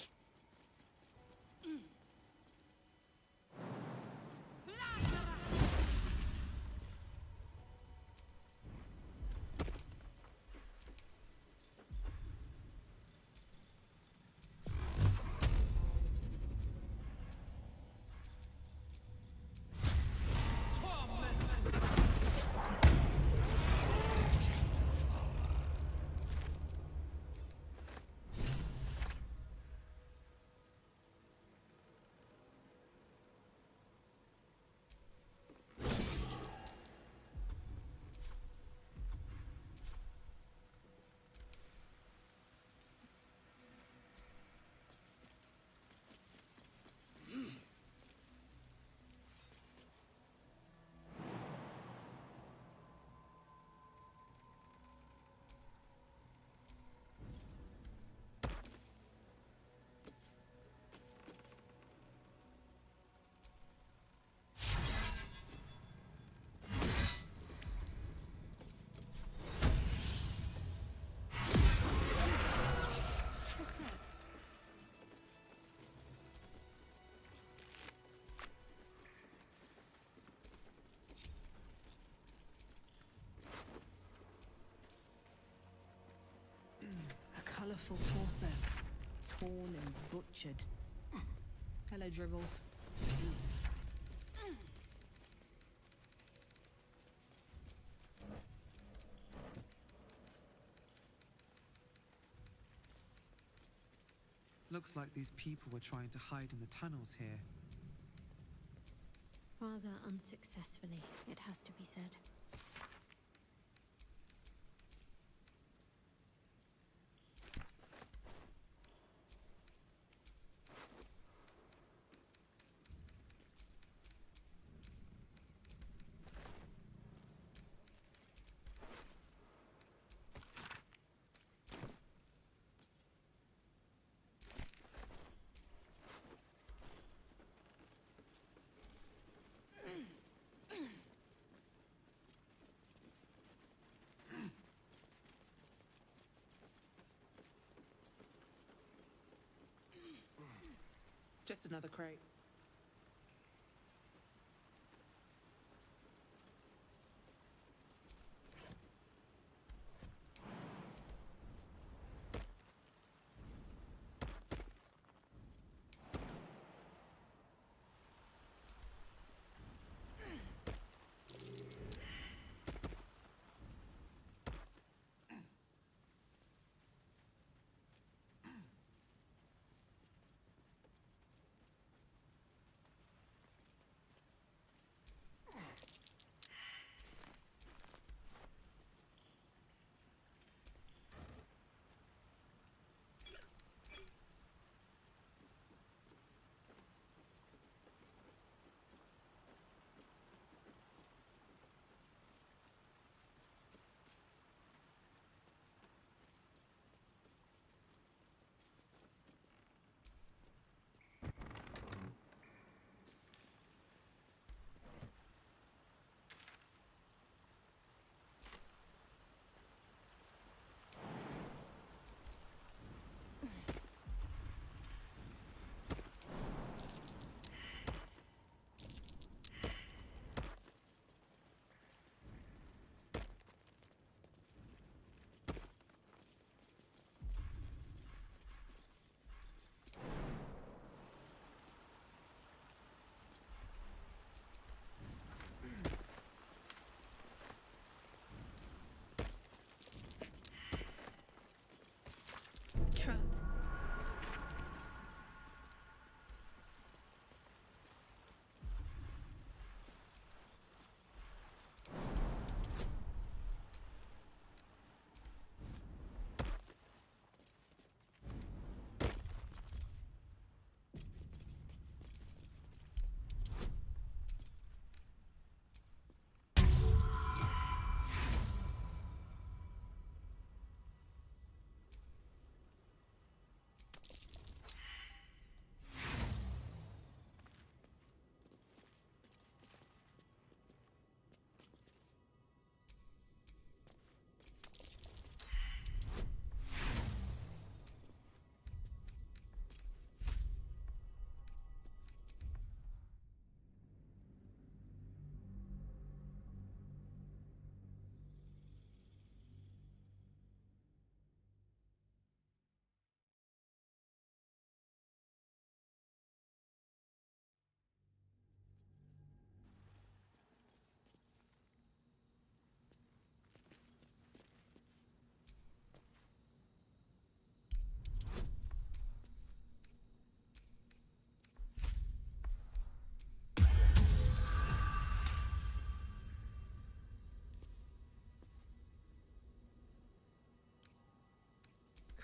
What's that? A colourful torso, torn and butchered. Hello, Dribbles. Looks like these people were trying to hide in the tunnels here. Rather unsuccessfully, it has to be said. Just another crate.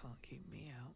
Can't keep me out.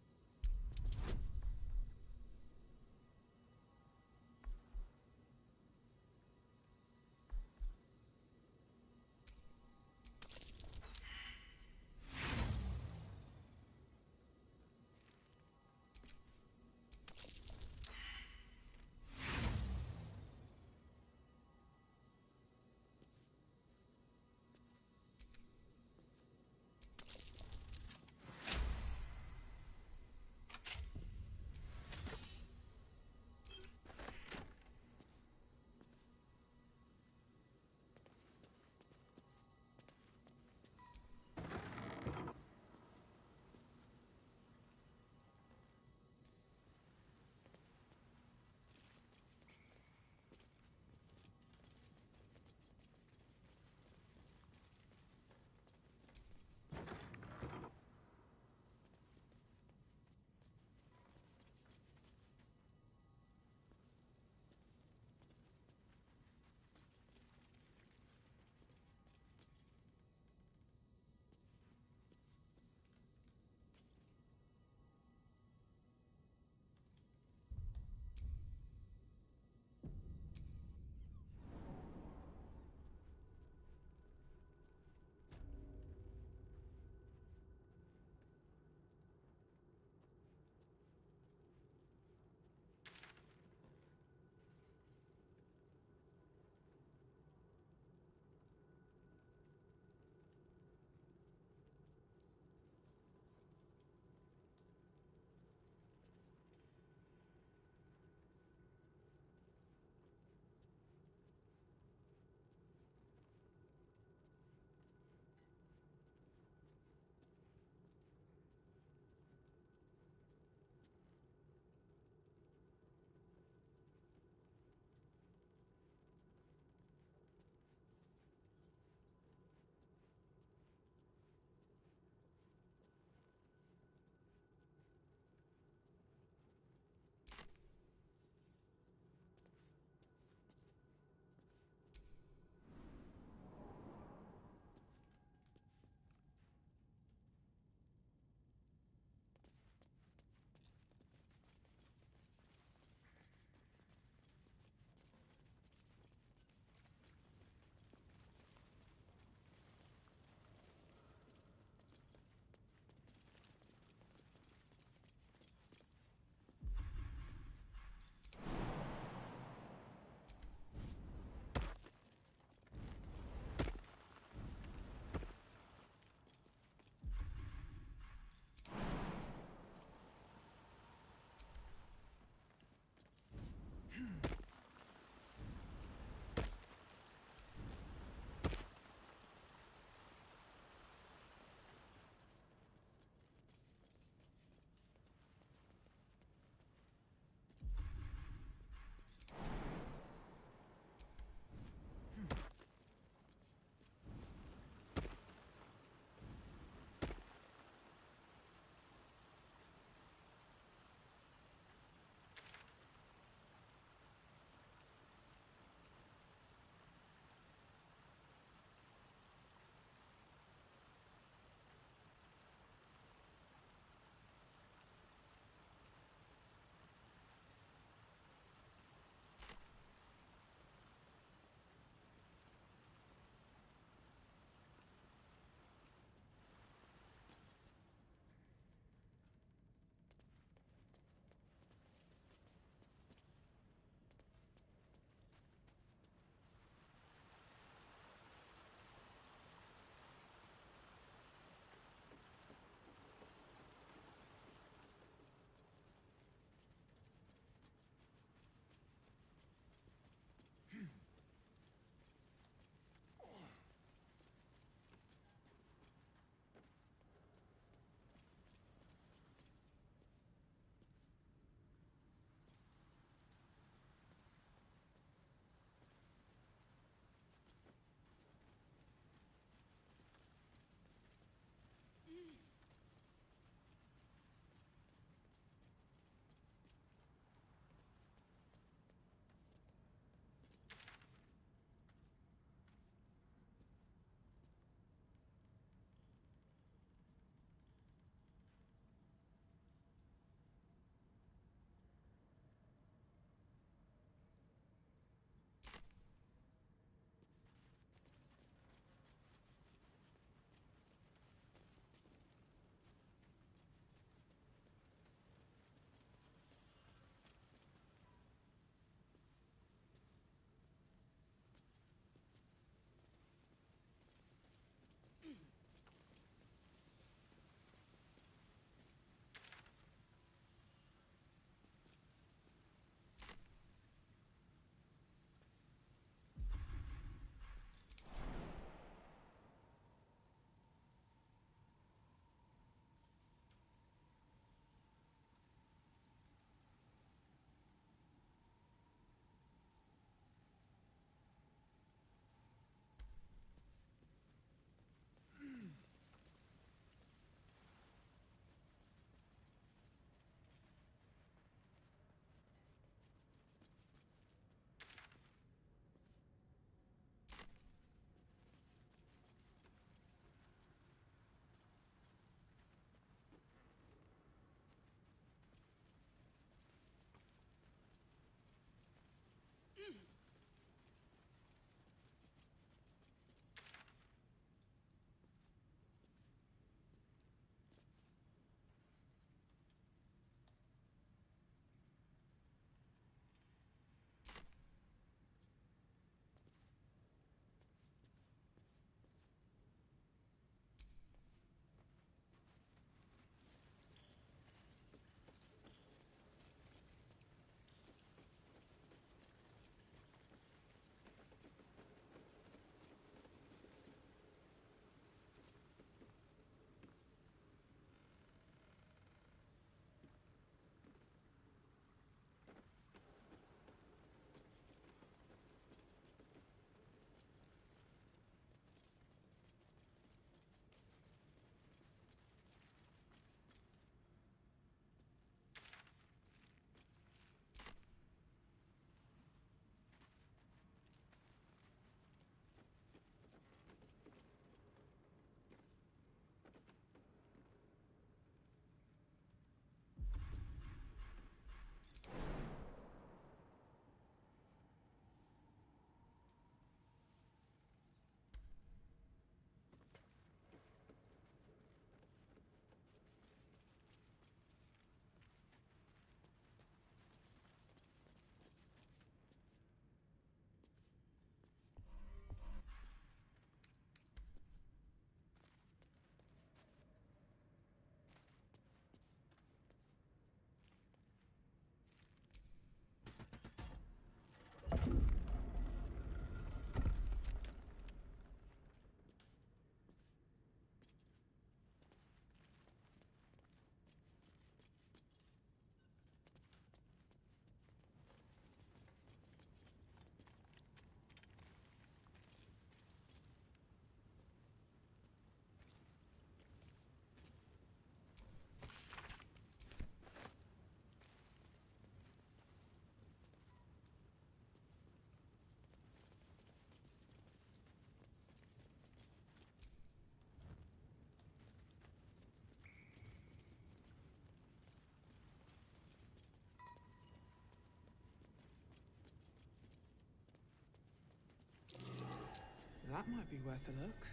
That might be worth a look.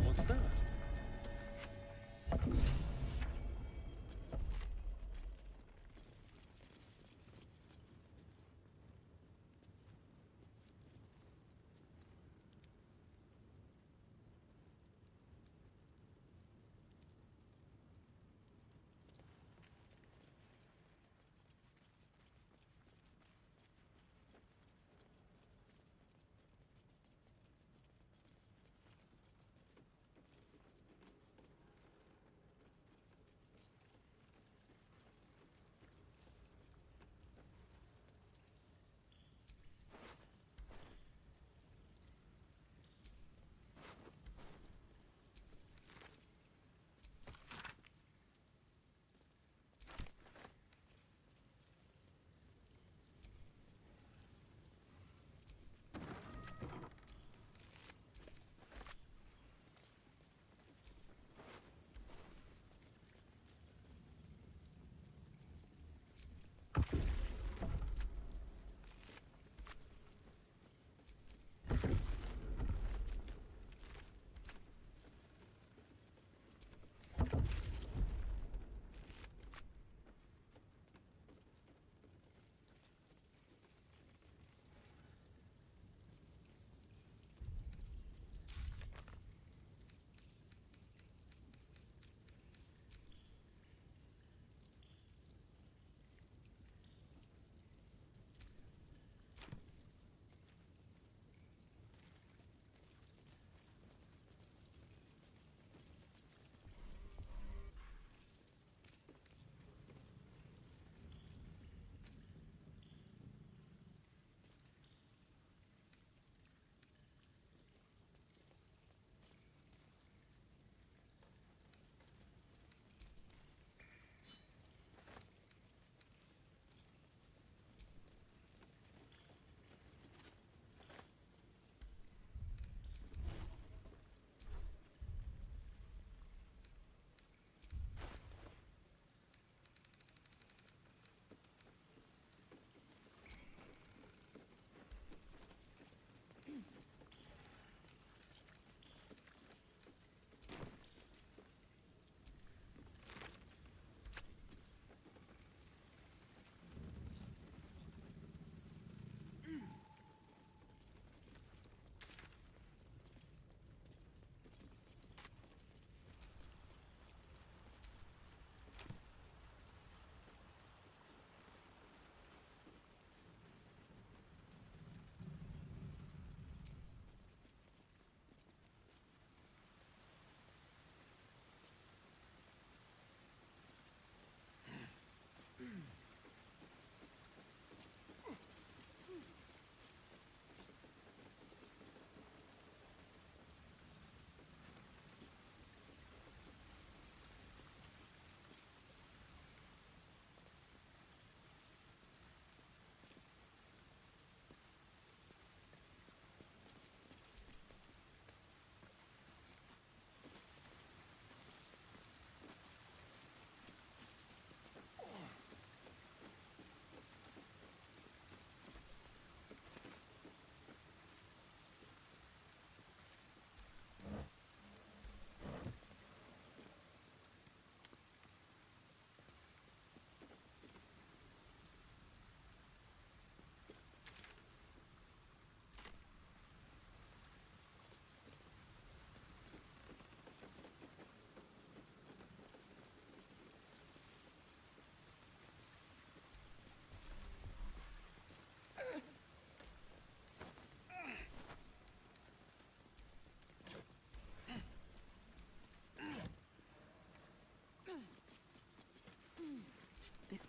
What's that?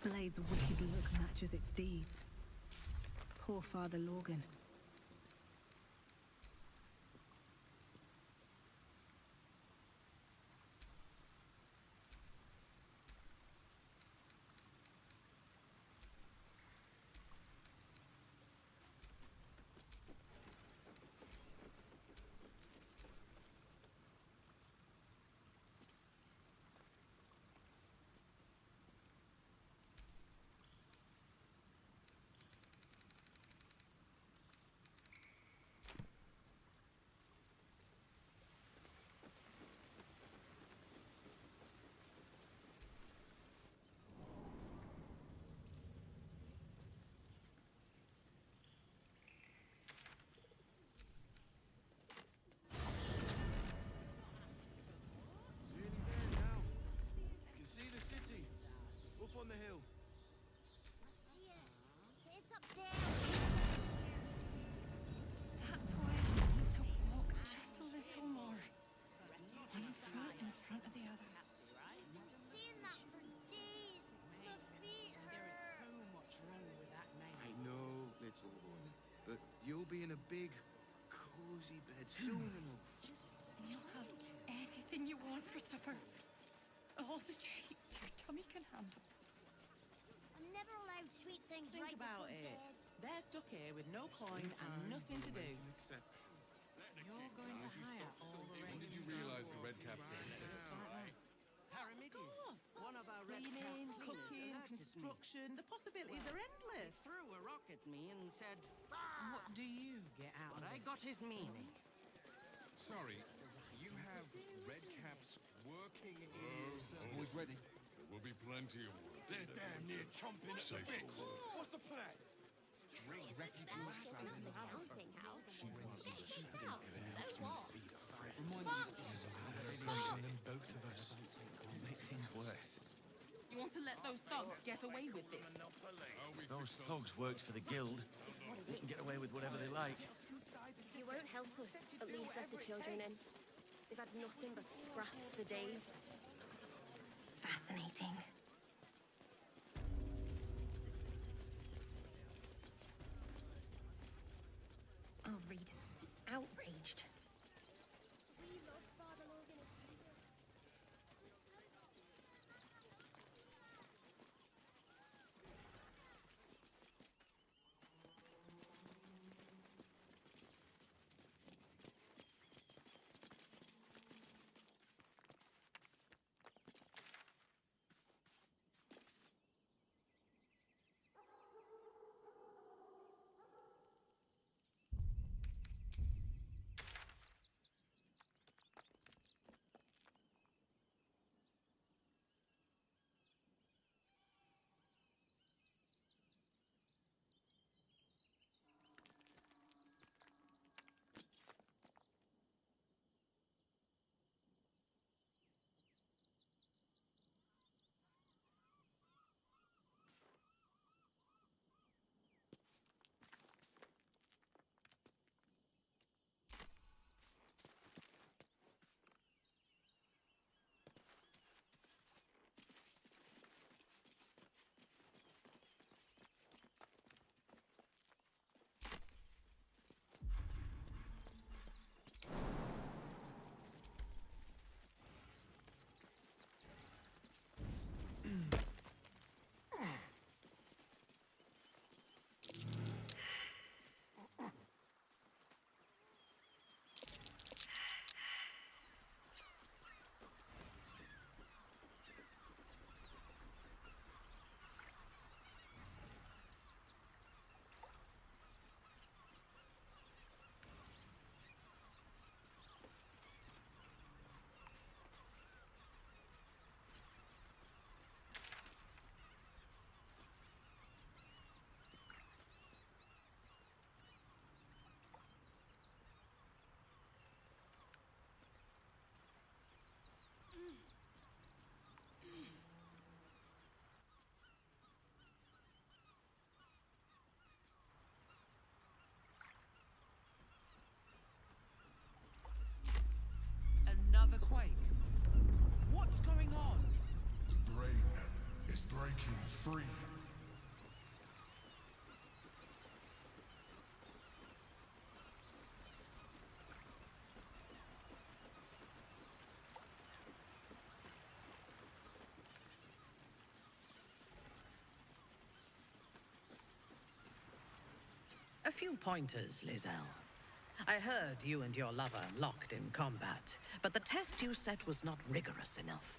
blade's wicked look matches its deeds. Poor Father Lorgan. On the hill. I see it. It's up there. That's why we need to walk just a little more. One foot in front of the other. I've been seeing that for days. My feet hurt. There is so much wrong with that name. I know, little one, but you'll be in a big, cozy bed soon enough. You'll have anything you want for supper. All the treats your tummy can handle. I'm never allowed sweet things Think right about before it. bed. They're stuck here with no coin and nothing to do. You're going to hire all the When did you realize the red caps are One of our cleaning, cooking, construction. The possibilities are endless. He threw a rock at me and said, What do you get out but of I this? got his meaning. Sorry, you have red caps working in Always ready. There will be plenty of work. They're damn near chomping at the bit. What's the plan? Bring refugees It's not an accounting house. It's a house. So what? And both of us make things worse. You want to let those thugs get away with this? Those thugs worked for the guild. They can get away with whatever they like. You won't help us. At least let the children in. They've had nothing but scraps for days. Fascinating. Our readers will be outraged. We loved Father Logan as you did. free. A few pointers, Lizelle. I heard you and your lover locked in combat, but the test you set was not rigorous enough.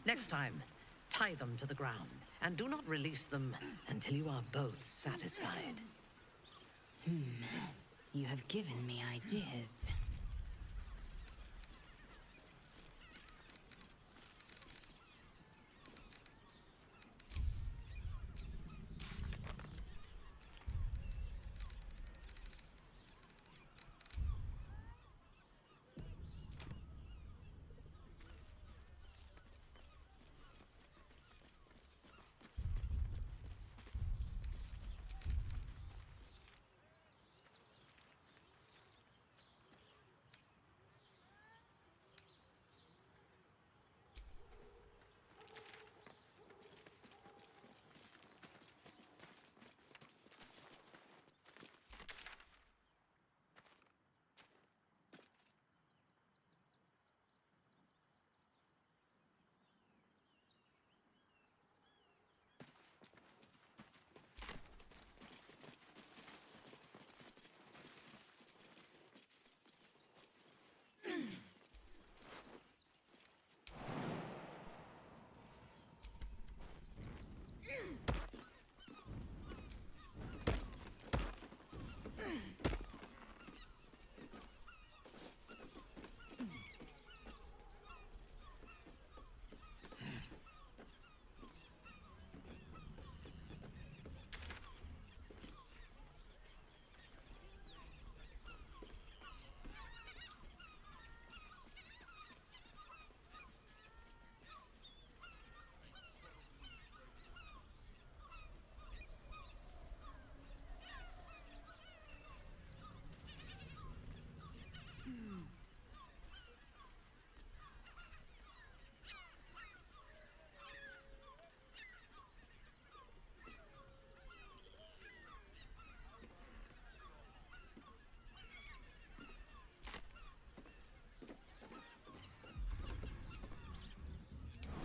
Next time, tie them to the ground, and do not release them until you are both satisfied. You have given me ideas.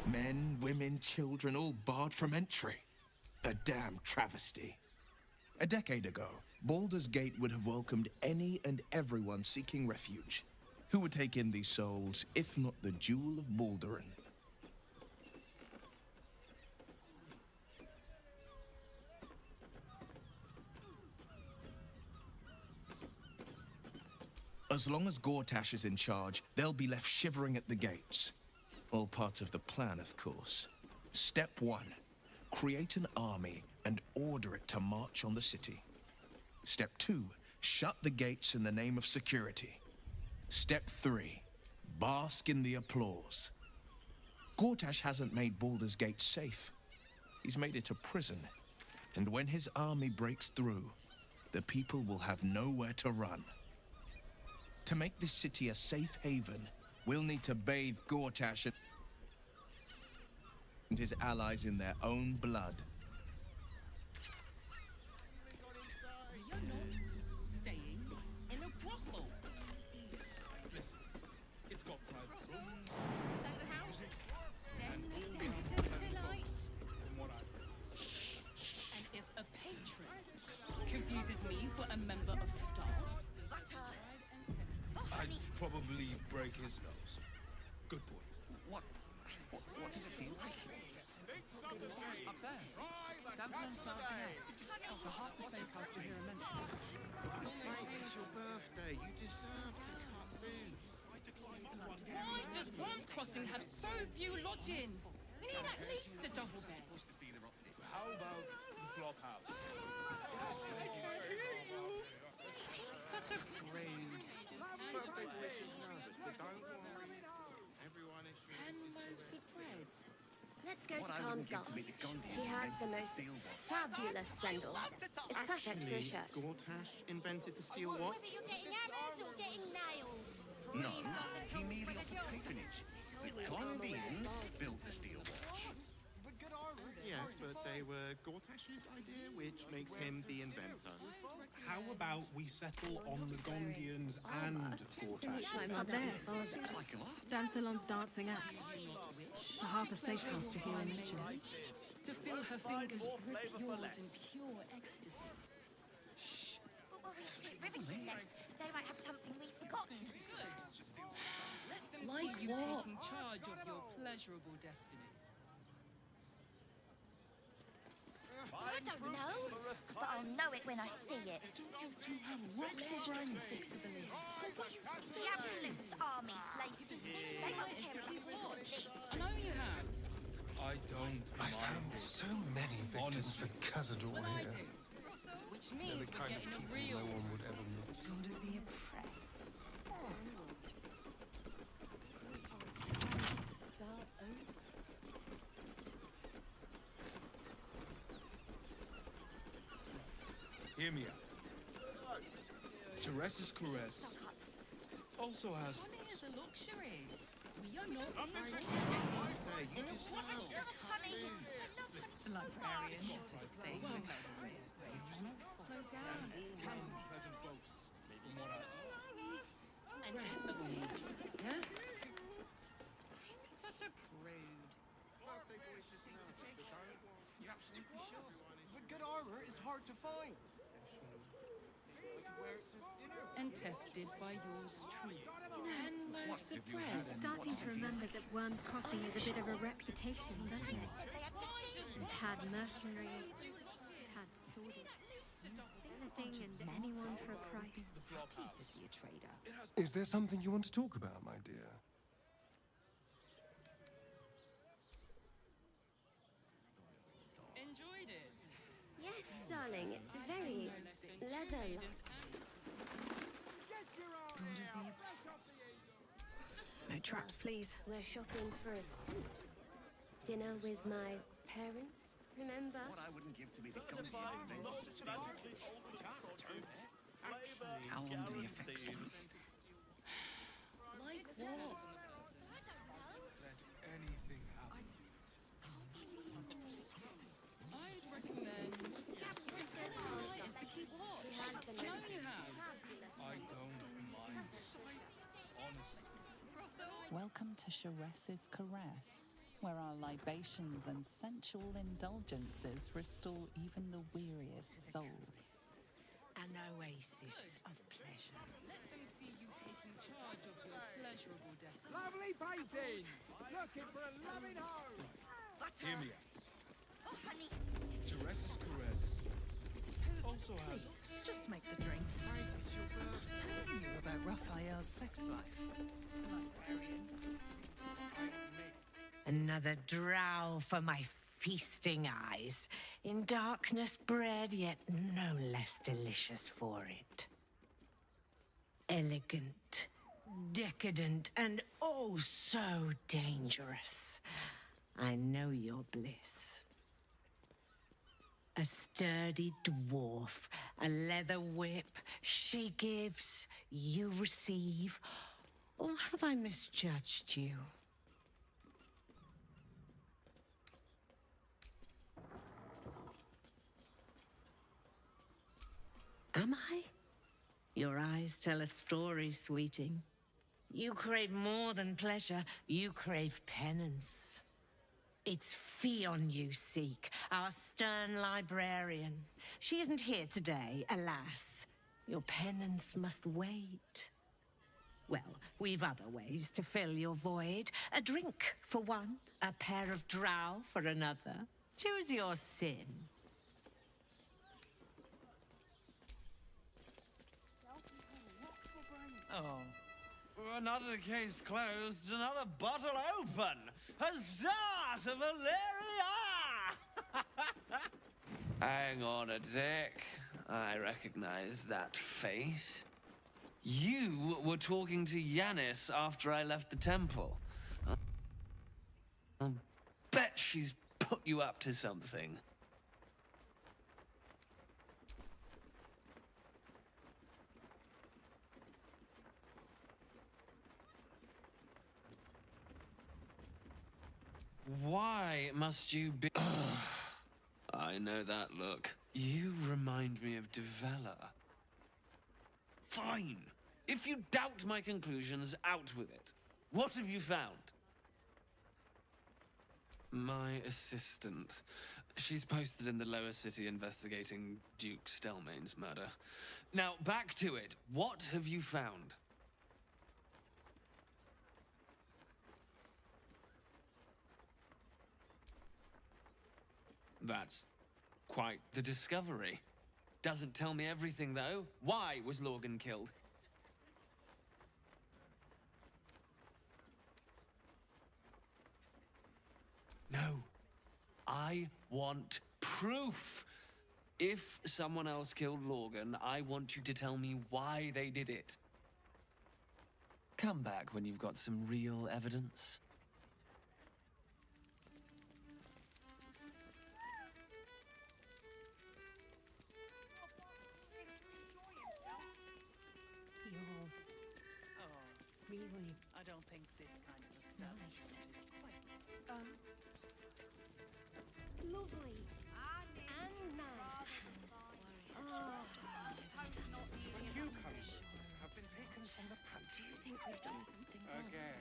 Men, women, children, all barred from entry. A damn travesty. A decade ago, Baldur's Gate would have welcomed any and everyone seeking refuge. Who would take in these souls, if not the Jewel of Balduran? As long as Gortash is in charge, they'll be left shivering at the gates. All part of the plan, of course. Step 1. Create an army and order it to march on the city. Step 2. Shut the gates in the name of security. Step 3. Bask in the applause. Gortash hasn't made Baldur's Gate safe. He's made it a prison. And when his army breaks through, the people will have nowhere to run. To make this city a safe haven, we'll need to bathe Gortash and his allies in their own blood. You're not staying in a brothel. Listen, it's got private rooms. There's a house. And all Delight. from what I've heard. And if a patron confuses me for a member of staff, I'd probably break his nose. Good point. What does it feel like? Up there. Davern's dancing out. The heart the safe house to hear a mention. It's your birthday. You deserve to cut loose. why does Worms Crossing have so few lodgings? We need at least a double bed. How about the flop house? Such a prude. Birthday wish is nervous, but don't worry. Everyone is 10 loaves of bread. Let's go to Calm's Guards. She has the most fabulous sandal. It's perfect for a shirt. Gortash invented the steel watch? Whether you're getting hammered or getting nailed. No, he merely offered patronage. The Condians built the steel watch. Yes, but they were Gortash's idea, which makes him the inventor. How about we settle on the Gondians and Gortash? Up there, Danthalon's dancing axe. The harper safe pasture here in mention. To feel her fingers grip yours in pure ecstasy. Well, we should get Rivington next. They might have something we've forgotten. Let them Like see you what? taking charge of your pleasurable destiny. I don't know, but I'll know it when I see it. Stick to the list. The Absolutes army slay siege. They won't care if you want this. I know you have. I don't I found so many victims for Cazador Well, I here. do. Which They're means the we're kind of getting a people real... no one would ever miss. Hear me out. Teresa's caress also has. Money is a luxury. We are not I'm not rich. You just Librarian, just as they Slow down. Pleasant folks, from what I. And effortlessly. Yeah? Such a prude. You're absolutely sure. But good armor is hard to find. And tested by yours truly. 10 loaves of bread. It's starting to remember that Worm's Crossing is a bit of a reputation, doesn't it? Tad mercenary, tad sordid. Anything and anyone for a price. Happy to be a trader. Is there something you want to talk about, my dear? Enjoyed it. Yes, darling, it's very leather-like. No traps, please. We're shopping for a suit. Dinner with my parents, remember? What I wouldn't give to be the goddess. How long do the effects last? Like what? Let anything happen. I'd recommend... is to keep watch. I know you have. I don't mind. Honestly. Welcome to Sharess's Caress, where our libations and sensual indulgences restore even the weariest souls. An oasis of pleasure. Let them see you taking charge of your pleasurable destiny. Lovely paintings! Looking for a loving home! Hear me out. Oh, honey. Teresa's caress also has. Please, just make the drinks. I'm not telling you about Raphael's sex life. Another drow for my feasting eyes. In darkness bred, yet no less delicious for it. Elegant, decadent, and oh so dangerous. I know your bliss. A sturdy dwarf, a leather whip. She gives, you receive. Or have I misjudged you? Am I? Your eyes tell a story, sweeting. You crave more than pleasure, you crave penance. It's Fion you seek, our stern librarian. She isn't here today, alas. Your penance must wait. Well, we've other ways to fill your void. A drink for one, a pair of drow for another. Choose your sin. Oh. Another case closed, another bottle open! Huzzah to Valeria! Hang on a tick. I recognize that face. You were talking to Yanis after I left the temple. I'll bet she's put you up to something. Why must you be... I know that look. You remind me of Devella. Fine. If you doubt my conclusions, out with it. What have you found? My assistant. She's posted in the lower city investigating Duke Stelmane's murder. Now, back to it. What have you found? That's quite the discovery. Doesn't tell me everything, though. Why was Lorgan killed? No. I want proof. If someone else killed Lorgan, I want you to tell me why they did it. Come back when you've got some real evidence. Really? I don't think this kind of stuff. Nice. Lovely. And nice. Newcomers have been taken from the pantry. Do you think we've done something wrong? Again.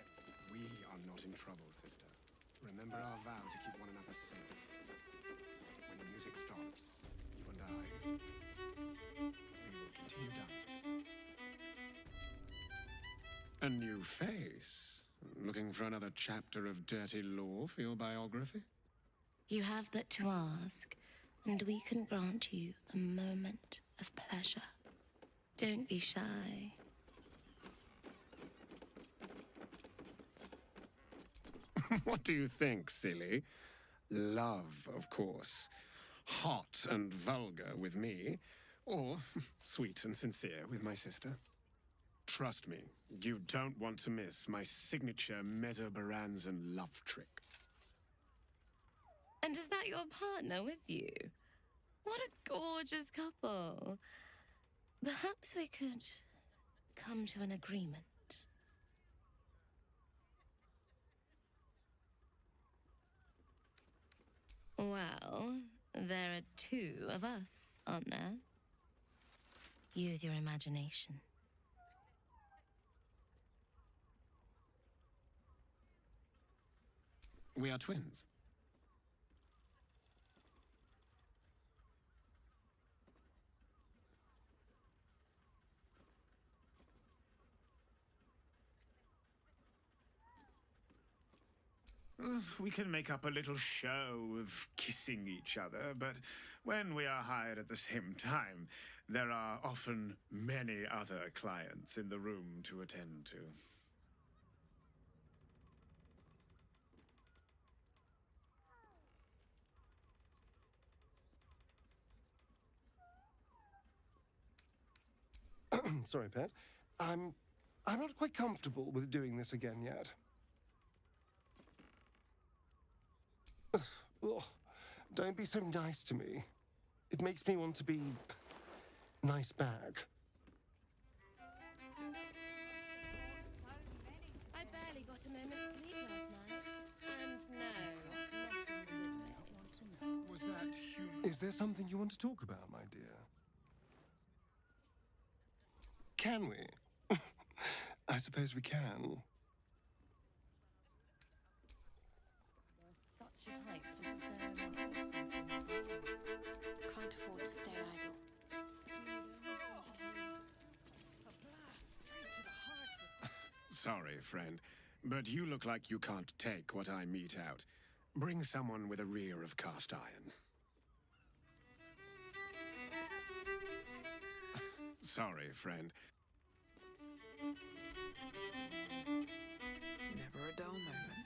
We are not in trouble, sister. Remember our vow to keep one another safe. When the music stops, you and I, we will continue dancing. A new face? Looking for another chapter of dirty law for your biography? You have but to ask, and we can grant you a moment of pleasure. Don't be shy. What do you think, silly? Love, of course. Hot and vulgar with me, or sweet and sincere with my sister. Trust me, you don't want to miss my signature Mesobaranzan love trick. And is that your partner with you? What a gorgeous couple. Perhaps we could come to an agreement. Well, there are two of us, aren't there? Use your imagination. We are twins. We can make up a little show of kissing each other, but when we are hired at the same time, there are often many other clients in the room to attend to. Sorry, Pet. I'm not quite comfortable with doing this again yet. Ugh. Don't be so nice to me. It makes me want to be nice back. I barely got a moment's sleep last night. And no, not in the living. I want to know. Was that human? Is there something you want to talk about, my dear? Can we? I suppose we can. Such a type for so long. Can't afford to stay idle. Sorry, friend, but you look like you can't take what I mete out. Bring someone with a rear of cast iron. Sorry, friend. Never a dull moment.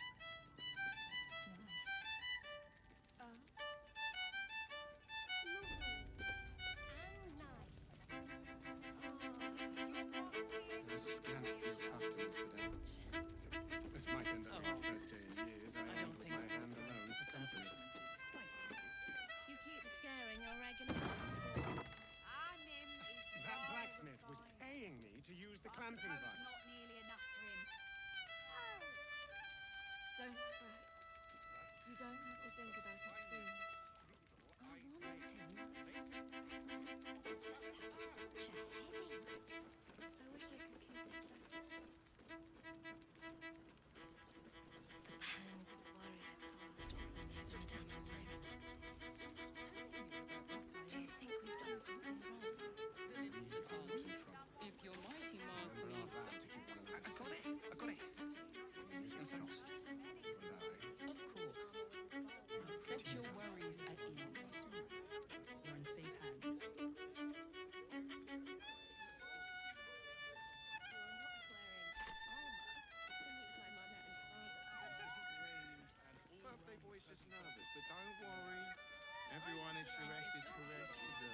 A scant few customers today. This might end up my first day in years. I end with my hand alone for company. You keep scaring your regular customers. That blacksmith was paying me to use the clamping device. Not nearly enough for him. Don't fret. You don't have to think about a thing. I want just have such a headache. I wish I could kiss it better. The pangs of worry are cast off and never done on my wrist. Do you think we've done something wrong? If your mighty master needs some... I got it. Of course. Set your worries at ease. You're in safe hands. Birthday boy's just nervous, but don't worry. Everyone at Sharesh's caress is a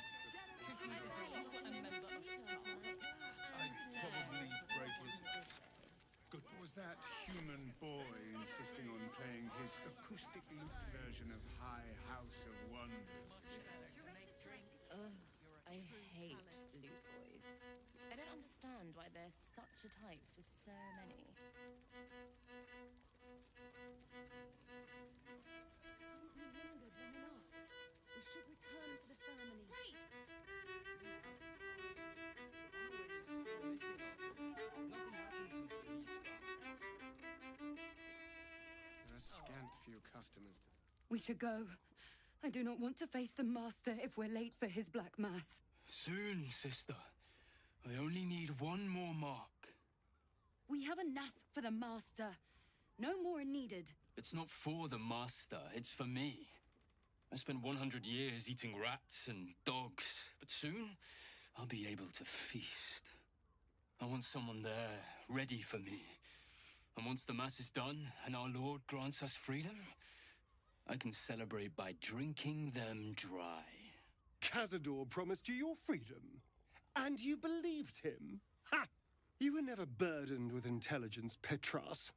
Cookies is a member of staff. I'd probably break his nose. Good. Was that human boy insisting on playing his acoustic lute version of High House of Wonders? Ugh, I hate loot boys. I don't understand why there's such a type for so many. We lingered long enough. We should return to the ceremony. Wait! There are scant few customers. We should go. I do not want to face the Master if we're late for his Black Mass. Soon, sister. I only need one more mark. We have enough for the Master. No more are needed. It's not for the Master, it's for me. I spent 100 years eating rats and dogs, but soon I'll be able to feast. I want someone there, ready for me. And once the Mass is done and our Lord grants us freedom, I can celebrate by drinking them dry. Cazador promised you your freedom, and you believed him? Ha! You were never burdened with intelligence, Petras.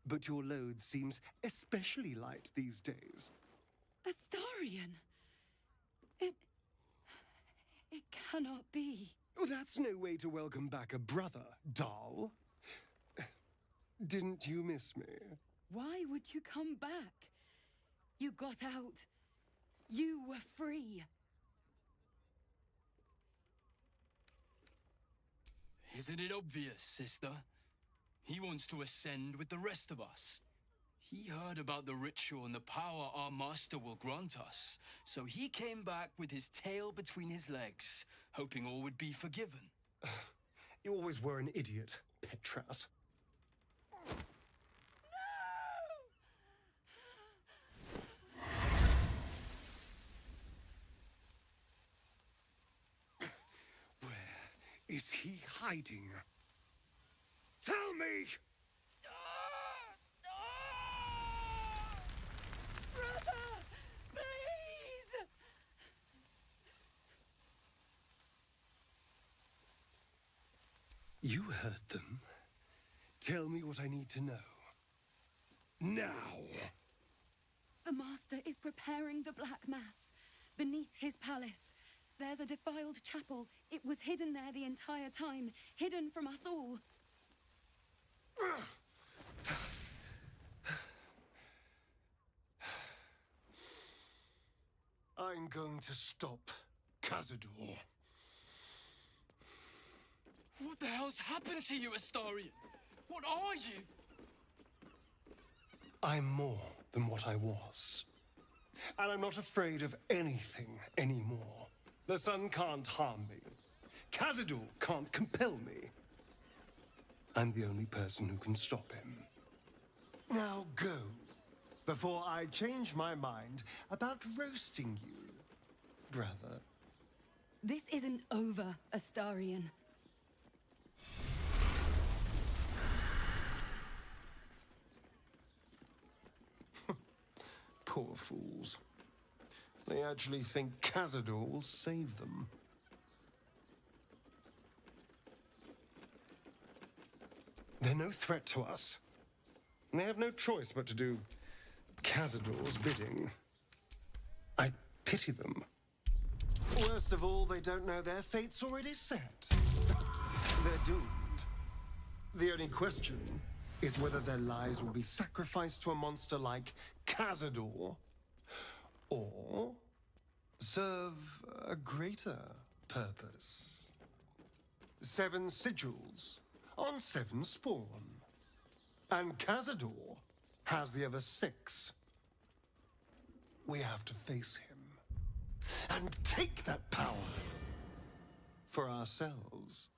But your load seems especially light these days. Astarion! It cannot be. Oh, that's no way to welcome back a brother, doll. Didn't you miss me? Why would you come back? You got out. You were free. Isn't it obvious, sister? He wants to ascend with the rest of us. He heard about the ritual and the power our master will grant us, so he came back with his tail between his legs, hoping all would be forgiven. You always were an idiot, Petras. Is he hiding? Tell me! Brother! Please! You heard them. Tell me what I need to know. Now! The Master is preparing the Black Mass beneath his palace. There's a defiled chapel. It was hidden there the entire time, hidden from us all. I'm going to stop Cazador. What the hell's happened to you, Astarion? What are you? I'm more than what I was. And I'm not afraid of anything anymore. The sun can't harm me. Cazador can't compel me. I'm the only person who can stop him. Now go, before I change my mind about roasting you, brother. This isn't over, Astarion. Poor fools. They actually think Cazador will save them. They're no threat to us. And they have no choice but to do Cazador's bidding. I pity them. Worst of all, they don't know their fate's already set. They're doomed. The only question is whether their lives will be sacrificed to a monster like Cazador, or serve a greater purpose. 7 sigils on 7 spawn. And Cazador has the other 6. We have to face him and take that power for ourselves.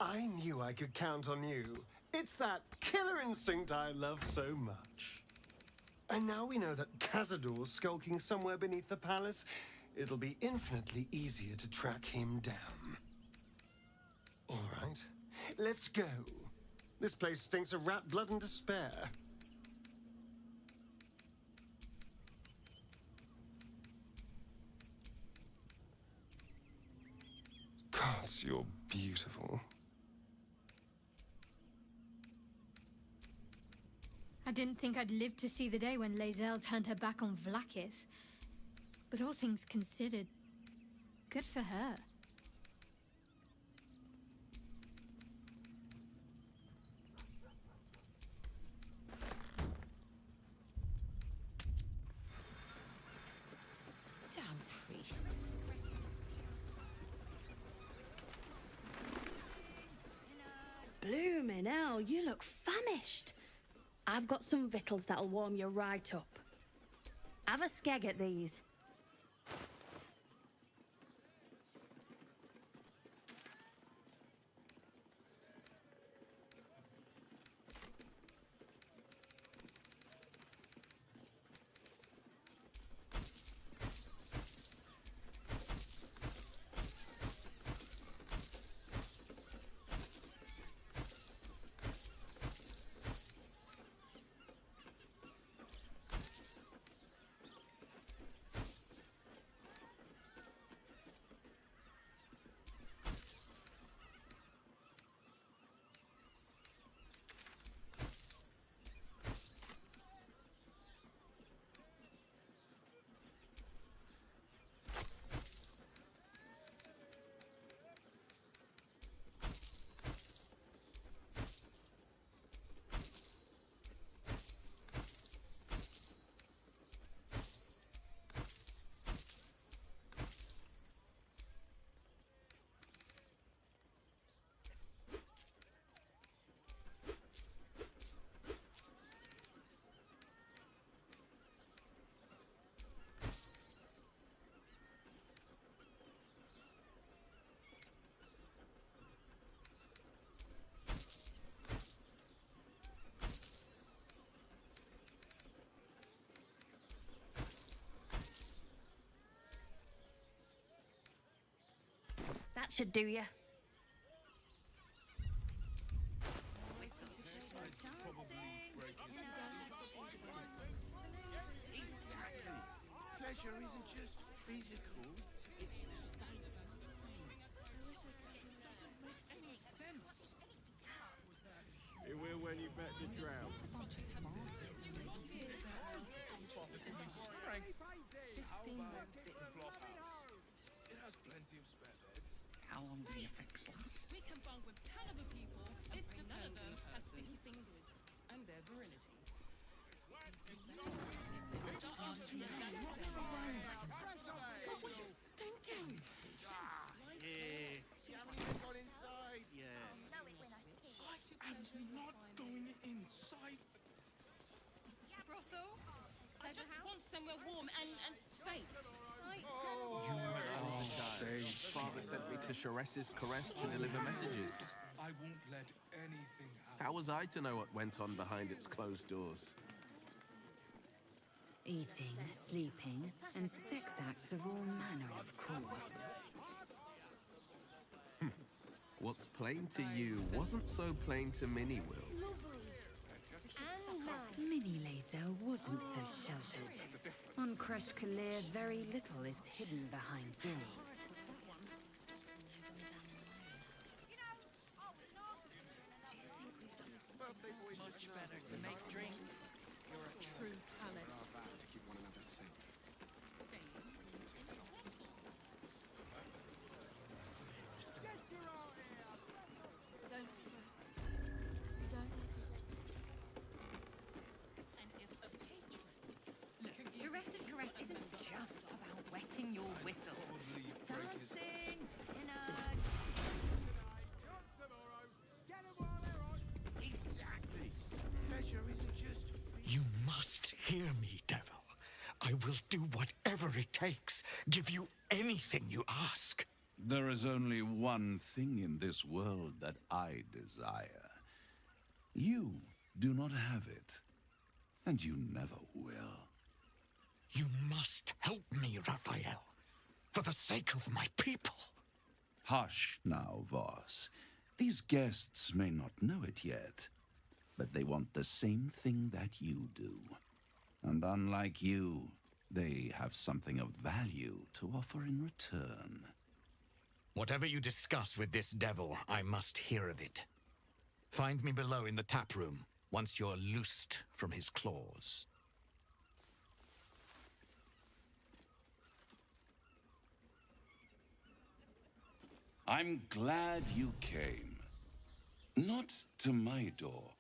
I knew I could count on you. It's that killer instinct I love so much. And now we know that Cazador's skulking somewhere beneath the palace. It'll be infinitely easier to track him down. All right, let's go. This place stinks of rat blood and despair. Gods, you're beautiful. I didn't think I'd live to see the day when Lae'zel turned her back on Vlaakith. But all things considered, good for her. Damn priests. Bloomin' hell, you look famished. I've got some victuals that'll warm you right up. Have a skeg at these. That should do you. Exactly. Pleasure isn't just physical, it's the state of mind. It doesn't make any sense. It will when you bet the drought. It has plenty of spare beds. How long do the effects last? We can bunk with 10 other people if none of them have sticky fingers and their virility. Yeah. You haven't even gone inside yet. I'm not going inside. Brothel? I just want somewhere warm and safe. Father sent me to Shares's caress to deliver messages. I won't let anything happen. How was I to know what went on behind its closed doors? Eating, sleeping, and sex acts of all manner, of course. What's plain to you wasn't so plain to Minnie, Will. Minnie Lae'zel wasn't so sheltered. On Kresh Kalir, very little is hidden behind doors. Much better to make drinks. You're a true talent. To keep one another safe. Get your You must hear me, devil. I will do whatever it takes, give you anything you ask. There is only one thing in this world that I desire. You do not have it, and you never will. You must help me, Raphael, for the sake of my people. Hush now, Voss. These guests may not know it yet, but they want the same thing that you do. And unlike you, they have something of value to offer in return. Whatever you discuss with this devil, I must hear of it. Find me below in the tap room, once you're loosed from his claws. I'm glad you came. Not to my door,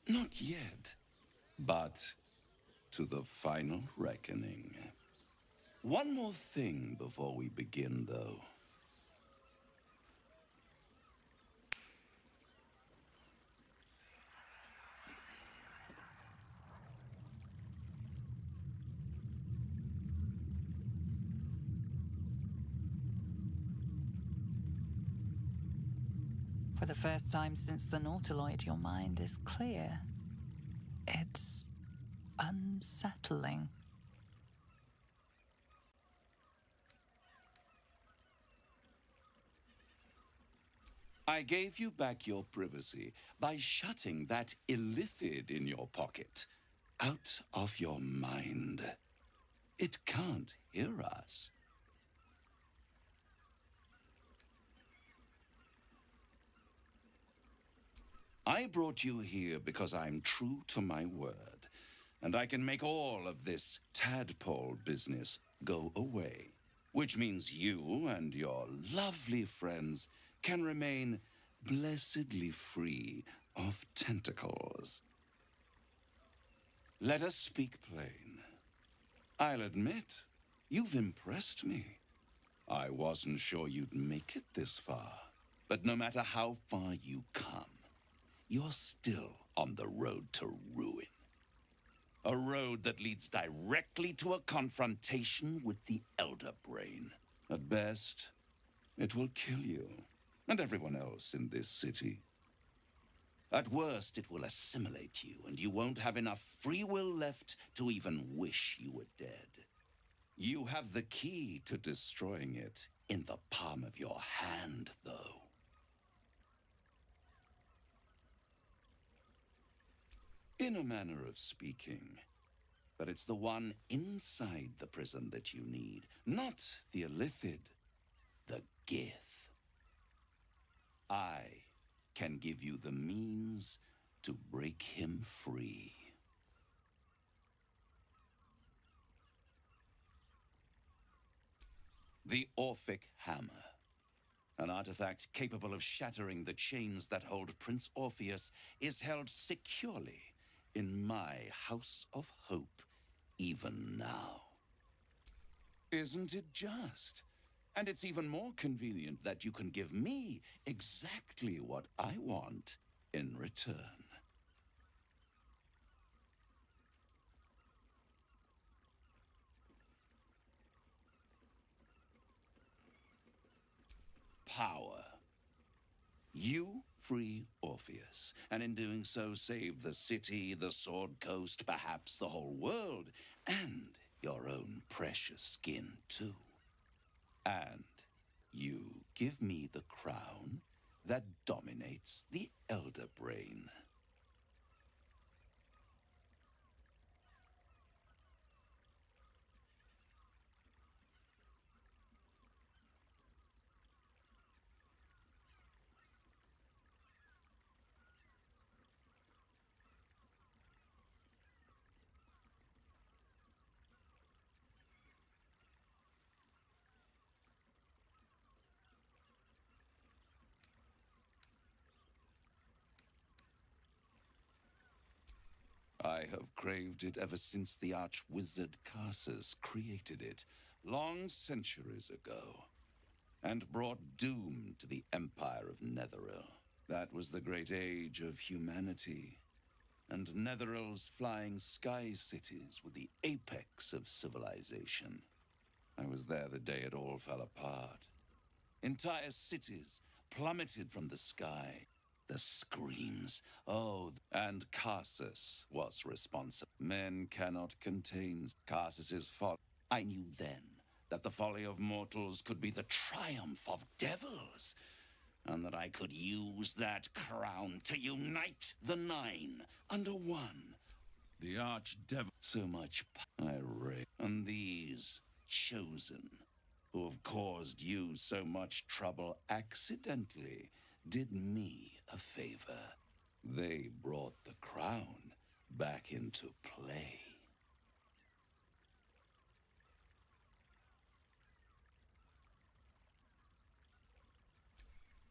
not yet, but to the final reckoning. One more thing before we begin, though. For the first time since the Nautiloid, your mind is clear. It's unsettling. I gave you back your privacy by shutting that illithid in your pocket out of your mind. It can't hear us. I brought you here because I'm true to my word, and I can make all of this tadpole business go away, which means you and your lovely friends can remain blessedly free of tentacles. Let us speak plain. I'll admit, you've impressed me. I wasn't sure you'd make it this far, but no matter how far you come, you're still on the road to ruin. A road that leads directly to a confrontation with the Elder Brain. At best, it will kill you and everyone else in this city. At worst, it will assimilate you, and you won't have enough free will left to even wish you were dead. You have the key to destroying it in the palm of your hand, though. In a manner of speaking. But it's the one inside the prison that you need, not the illithid, the Gith. I can give you the means to break him free. The Orphic Hammer. An artifact capable of shattering the chains that hold Prince Orpheus is held securely in my House of Hope, even now. Isn't it just? And it's even more convenient that you can give me exactly what I want in return. Power. You free Orpheus, and in doing so save the city, the Sword Coast, perhaps the whole world, and your own precious skin too. And you give me the crown that dominates the Elder Brain. I have craved it ever since the arch-wizard Carsus created it, long centuries ago, and brought doom to the Empire of Netheril. That was the great age of humanity, and Netherill's flying sky cities were the apex of civilization. I was there the day it all fell apart. Entire cities plummeted from the sky. The screams, oh, and Carsus was responsible. Men cannot contain Carsus's folly. I knew then that the folly of mortals could be the triumph of devils, and that I could use that crown to unite the Nine under one. The archdevil, so much irate, and these chosen, who have caused you so much trouble accidentally, did me a favor. They brought the crown back into play.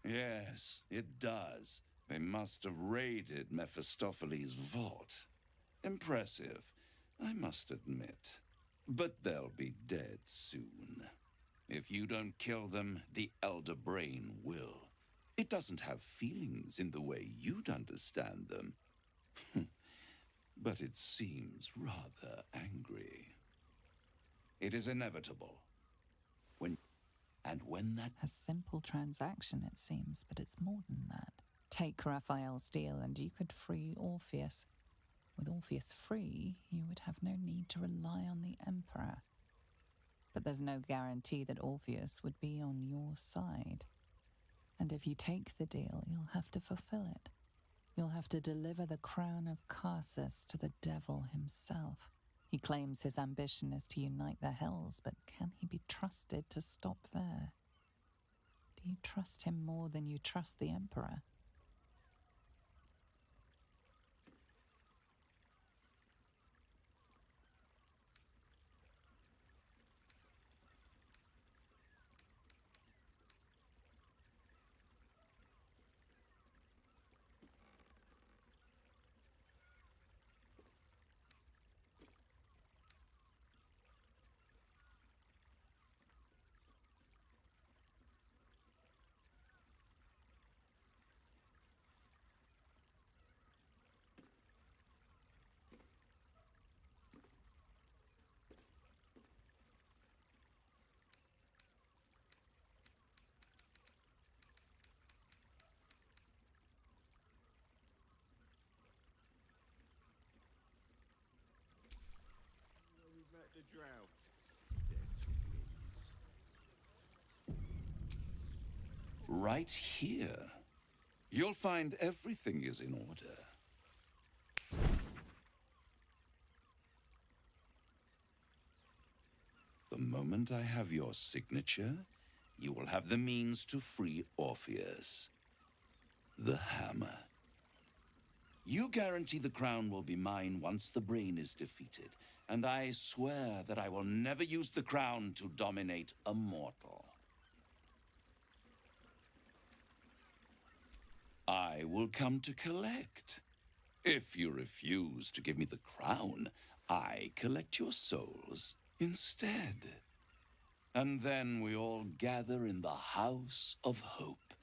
Yes, it does. They must have raided Mephistopheles' vault. Impressive, I must admit. But they'll be dead soon. If you don't kill them, the Elder Brain will. It doesn't have feelings in the way you'd understand them. But it seems rather angry. It is inevitable. When that... A simple transaction, it seems, but it's more than that. Take Raphael Steele and you could free Orpheus. With Orpheus free, you would have no need to rely on the Emperor. But there's no guarantee that Orpheus would be on your side. And if you take the deal, you'll have to fulfill it. You'll have to deliver the crown of Carsus to the devil himself. He claims his ambition is to unite the Hells, but can he be trusted to stop there? Do you trust him more than you trust the Emperor? We've met the drought. Right here. You'll find everything is in order. The moment I have your signature, you will have the means to free Orpheus. The hammer. You guarantee the crown will be mine once the brain is defeated, and I swear that I will never use the crown to dominate a mortal. I will come to collect. If you refuse to give me the crown, I collect your souls instead. And then we all gather in the House of Hope.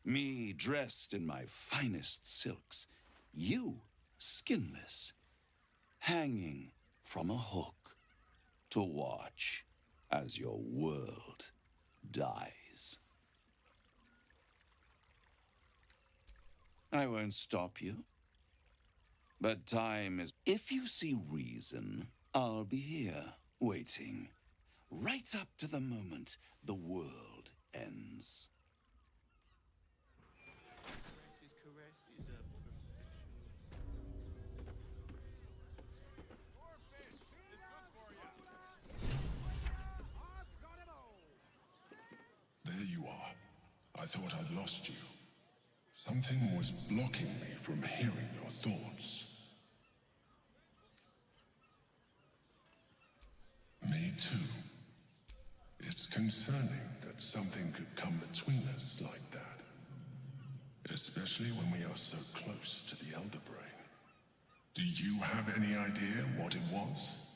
Me dressed in my finest silks, you skinless, hanging from a hook to watch as your world dies. I won't stop you. But time is... If you see reason, I'll be here, waiting. Right up to the moment the world ends. Caress is a There you are. I thought I'd lost you. Something was blocking me from hearing your thoughts. Me too. It's concerning that something could come between us like that. Especially when we are so close to the Elder Brain. Do you have any idea what it was?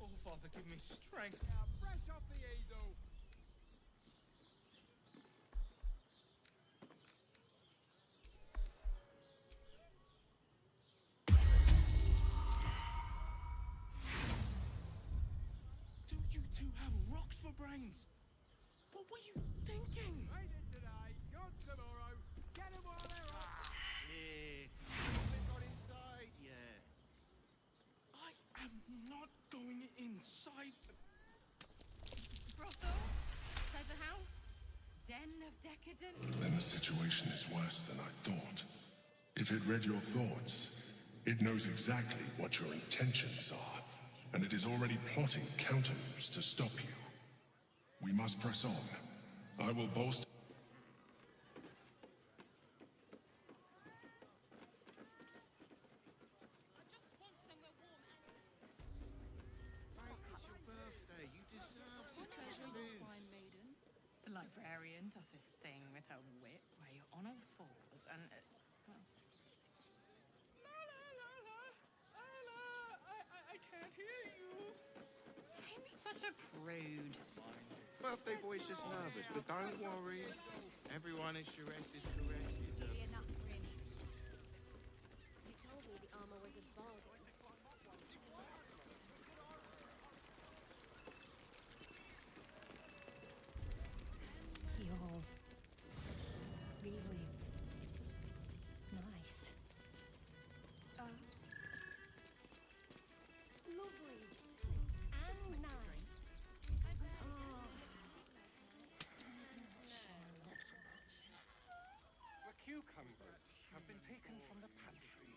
Oh, Father, give me strength. Now, fresh off the easel. brains. What were you thinking? Made it today, gone tomorrow. Get them while they're hot. Yeah. Haven't got inside yet. I am not going inside. Brothel? Pleasure house? Den of decadence? Then the situation is worse than I thought. If it read your thoughts, it knows exactly what your intentions are, and it is already plotting countermoves to stop you. We must press on. I will boast. Mate, it's your birthday. You deserve to live. Fine maiden. The librarian does this thing with her whip where you're on all fours and, well... I can't hear you. Don't be such a prude. Birthday boy's just nervous, but don't worry. Everyone at Shire's caress is a... Enough, Rin. You told me the armor was a bargain. You're really nice. Lovely. And nice. The cucumbers have been taken from the pantry.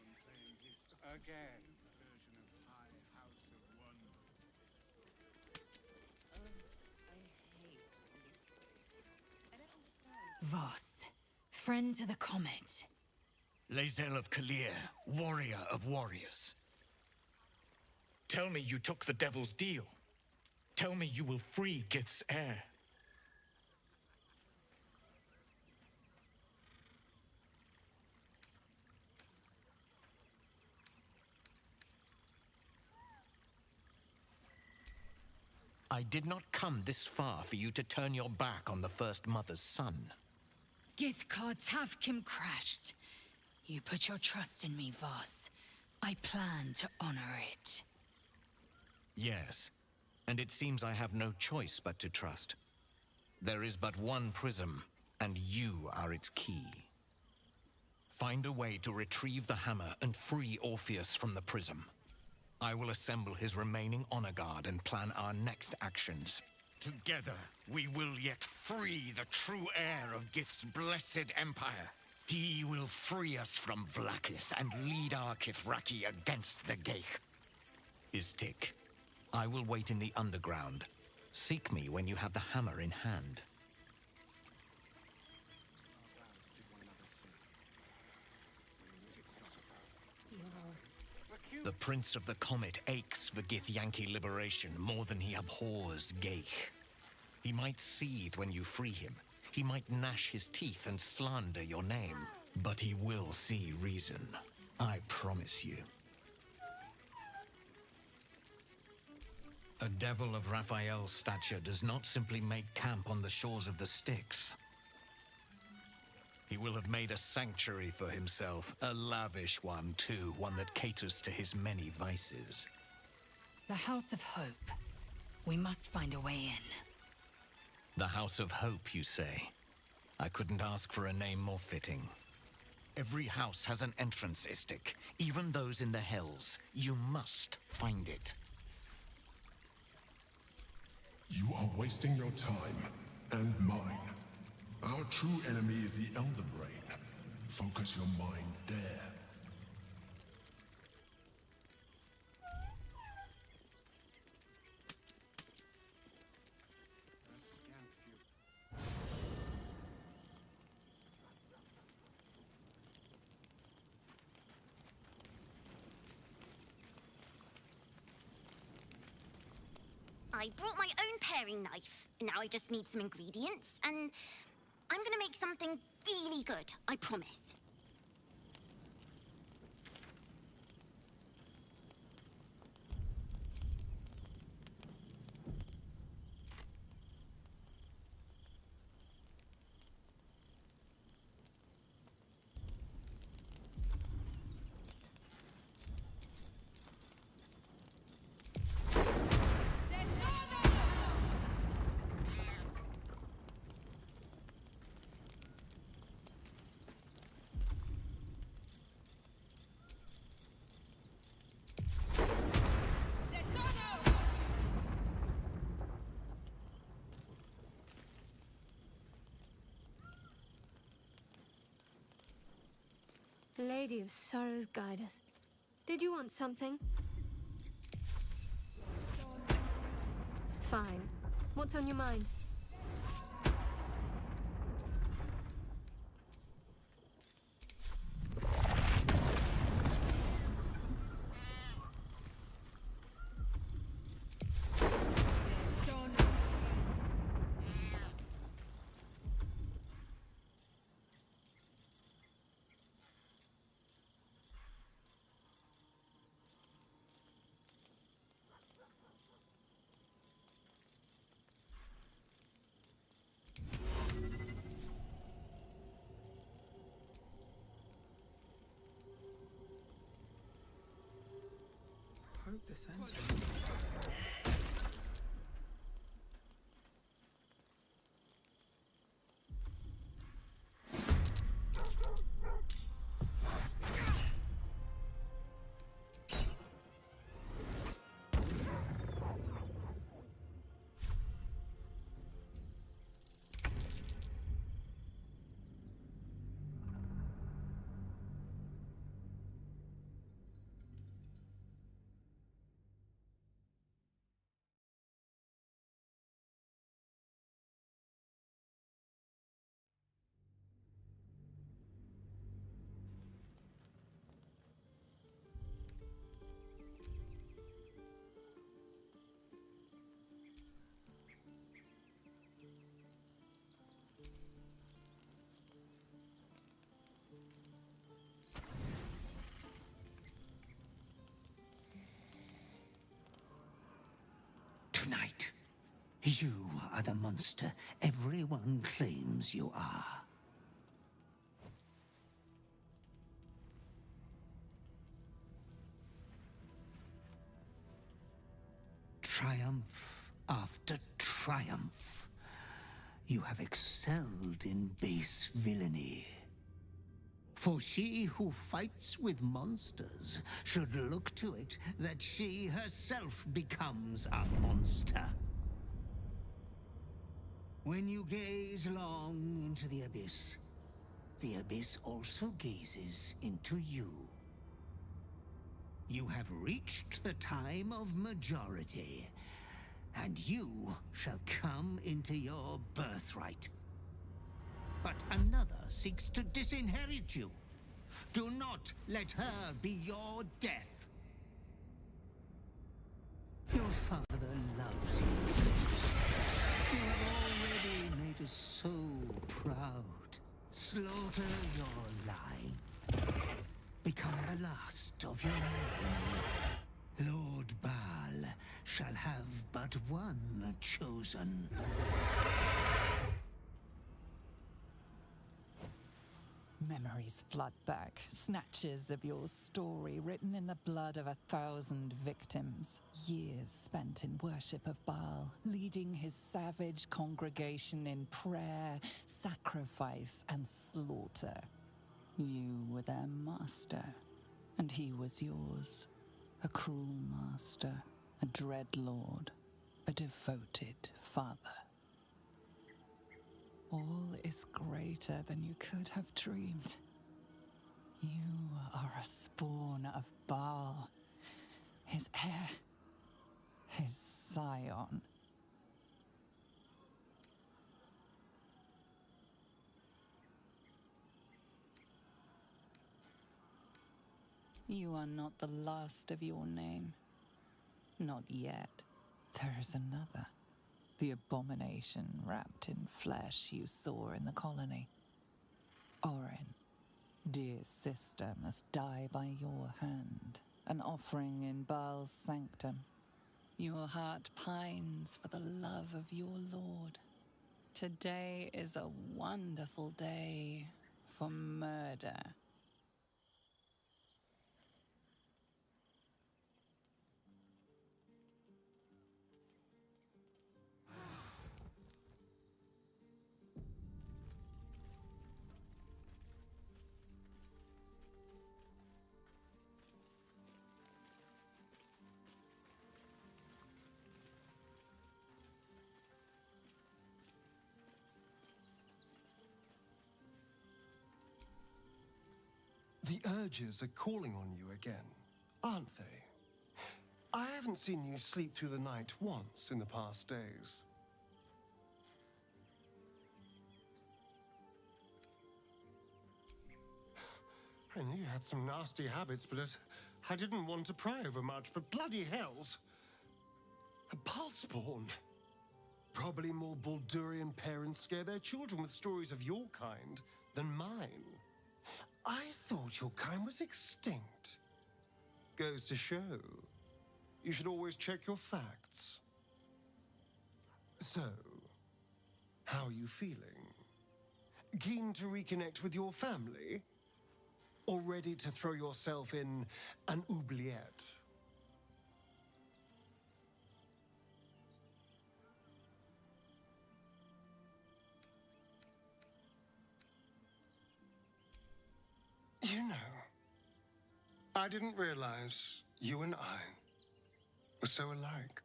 Again. Version of High House of Wonders. Voss, friend to the comet. Lae'zel of Kalir, warrior of warriors. Tell me you took the devil's deal. Tell me you will free Gith's heir. I did not come this far for you to turn your back on the First Mother's son. Githkar Tavkim crashed. You put your trust in me, Voss. I plan to honor it. Yes, and it seems I have no choice but to trust. There is but one prism, and you are its key. Find a way to retrieve the hammer and free Orpheus from the prism. I will assemble his remaining honor guard and plan our next actions. Together, we will yet free the true heir of Gith's blessed empire. He will free us from Vlaakith and lead our Kithraki against the Geich. Istik, I will wait in the underground. Seek me when you have the hammer in hand. The Prince of the Comet aches for Githyanki liberation more than he abhors Geich. He might seethe when you free him. He might gnash his teeth and slander your name. But he will see reason. I promise you. A devil of Raphael's stature does not simply make camp on the shores of the Styx. He will have made a sanctuary for himself, a lavish one too, one that caters to his many vices. The House of Hope. We must find a way in. The House of Hope, you say? I couldn't ask for a name more fitting. Every house has an entrance, Istik, even those in the Hells. You must find it. You are wasting your time, and mine. Our true enemy is the Elder Brain. Focus your mind there. I brought my own paring knife. Now I just need some ingredients, and I'm gonna make something really good, I promise. Lady of Sorrows, guide us. Did you want something? Fine. What's on your mind? Hope this ends. Tonight, you are the monster everyone claims you are. Triumph after triumph, you have excelled in base villainy. For she who fights with monsters should look to it that she herself becomes a monster. When you gaze long into the abyss also gazes into you. You have reached the time of majority, and you shall come into your birthright. But another seeks to disinherit you. Do not let her be your death. Your father loves you. You have already made us so proud. Slaughter your line. Become the last of your name. Lord Baal shall have but one chosen. Memories flood back, snatches of your story written in the blood of 1,000 victims. Years spent in worship of Baal, leading his savage congregation in prayer, sacrifice, and slaughter. You were their master, and he was yours. A cruel master, a dread lord, a devoted father. All is greater than you could have dreamed. You are a spawn of Baal, his heir, his scion. You are not the last of your name. Not yet. There is another. The abomination wrapped in flesh you saw in the colony. Orin, dear sister, must die by your hand, an offering in Baal's sanctum. Your heart pines for the love of your lord. Today is a wonderful day for murder. The urges are calling on you again, aren't they? I haven't seen you sleep through the night once in the past days. I knew you had some nasty habits, but I didn't want to pry over much, but bloody hells! A pulseborn! Probably more Baldurian parents scare their children with stories of your kind than mine. I thought your kind was extinct. Goes to show, you should always check your facts. So, how are you feeling? Keen to reconnect with your family? Or ready to throw yourself in an oubliette? You know, I didn't realize you and I were so alike.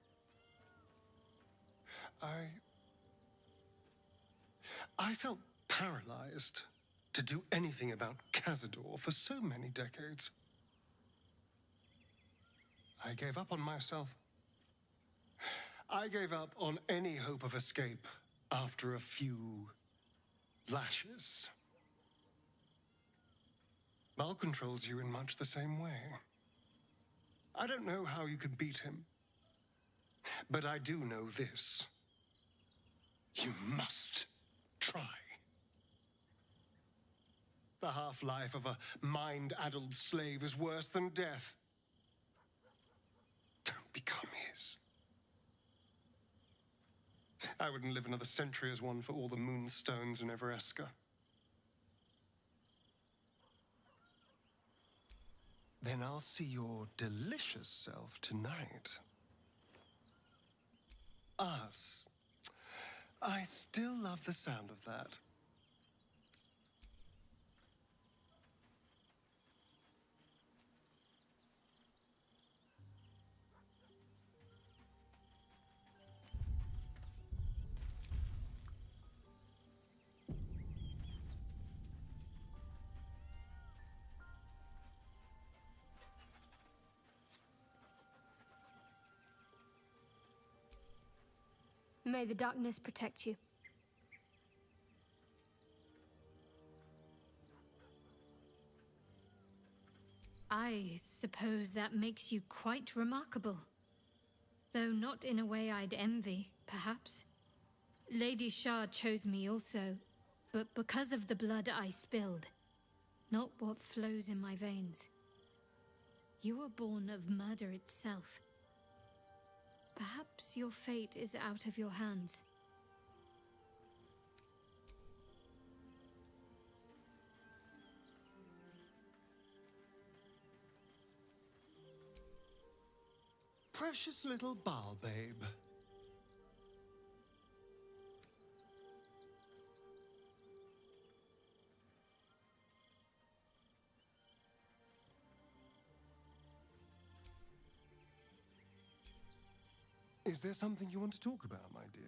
I felt paralyzed to do anything about Cazador for so many decades. I gave up on myself. I gave up on any hope of escape after a few lashes. Mal controls you in much the same way. I don't know how you could beat him, but I do know this. You must try. The half-life of a mind-addled slave is worse than death. Don't become his. I wouldn't live another century as one for all the moonstones in Everesca. Then I'll see your delicious self tonight. Us. I still love the sound of that. May the darkness protect you. I suppose that makes you quite remarkable. Though not in a way I'd envy, perhaps. Lady Shah chose me also, but because of the blood I spilled, not what flows in my veins. You were born of murder itself. Perhaps your fate is out of your hands. Precious little Baal babe. Is there something you want to talk about, my dear?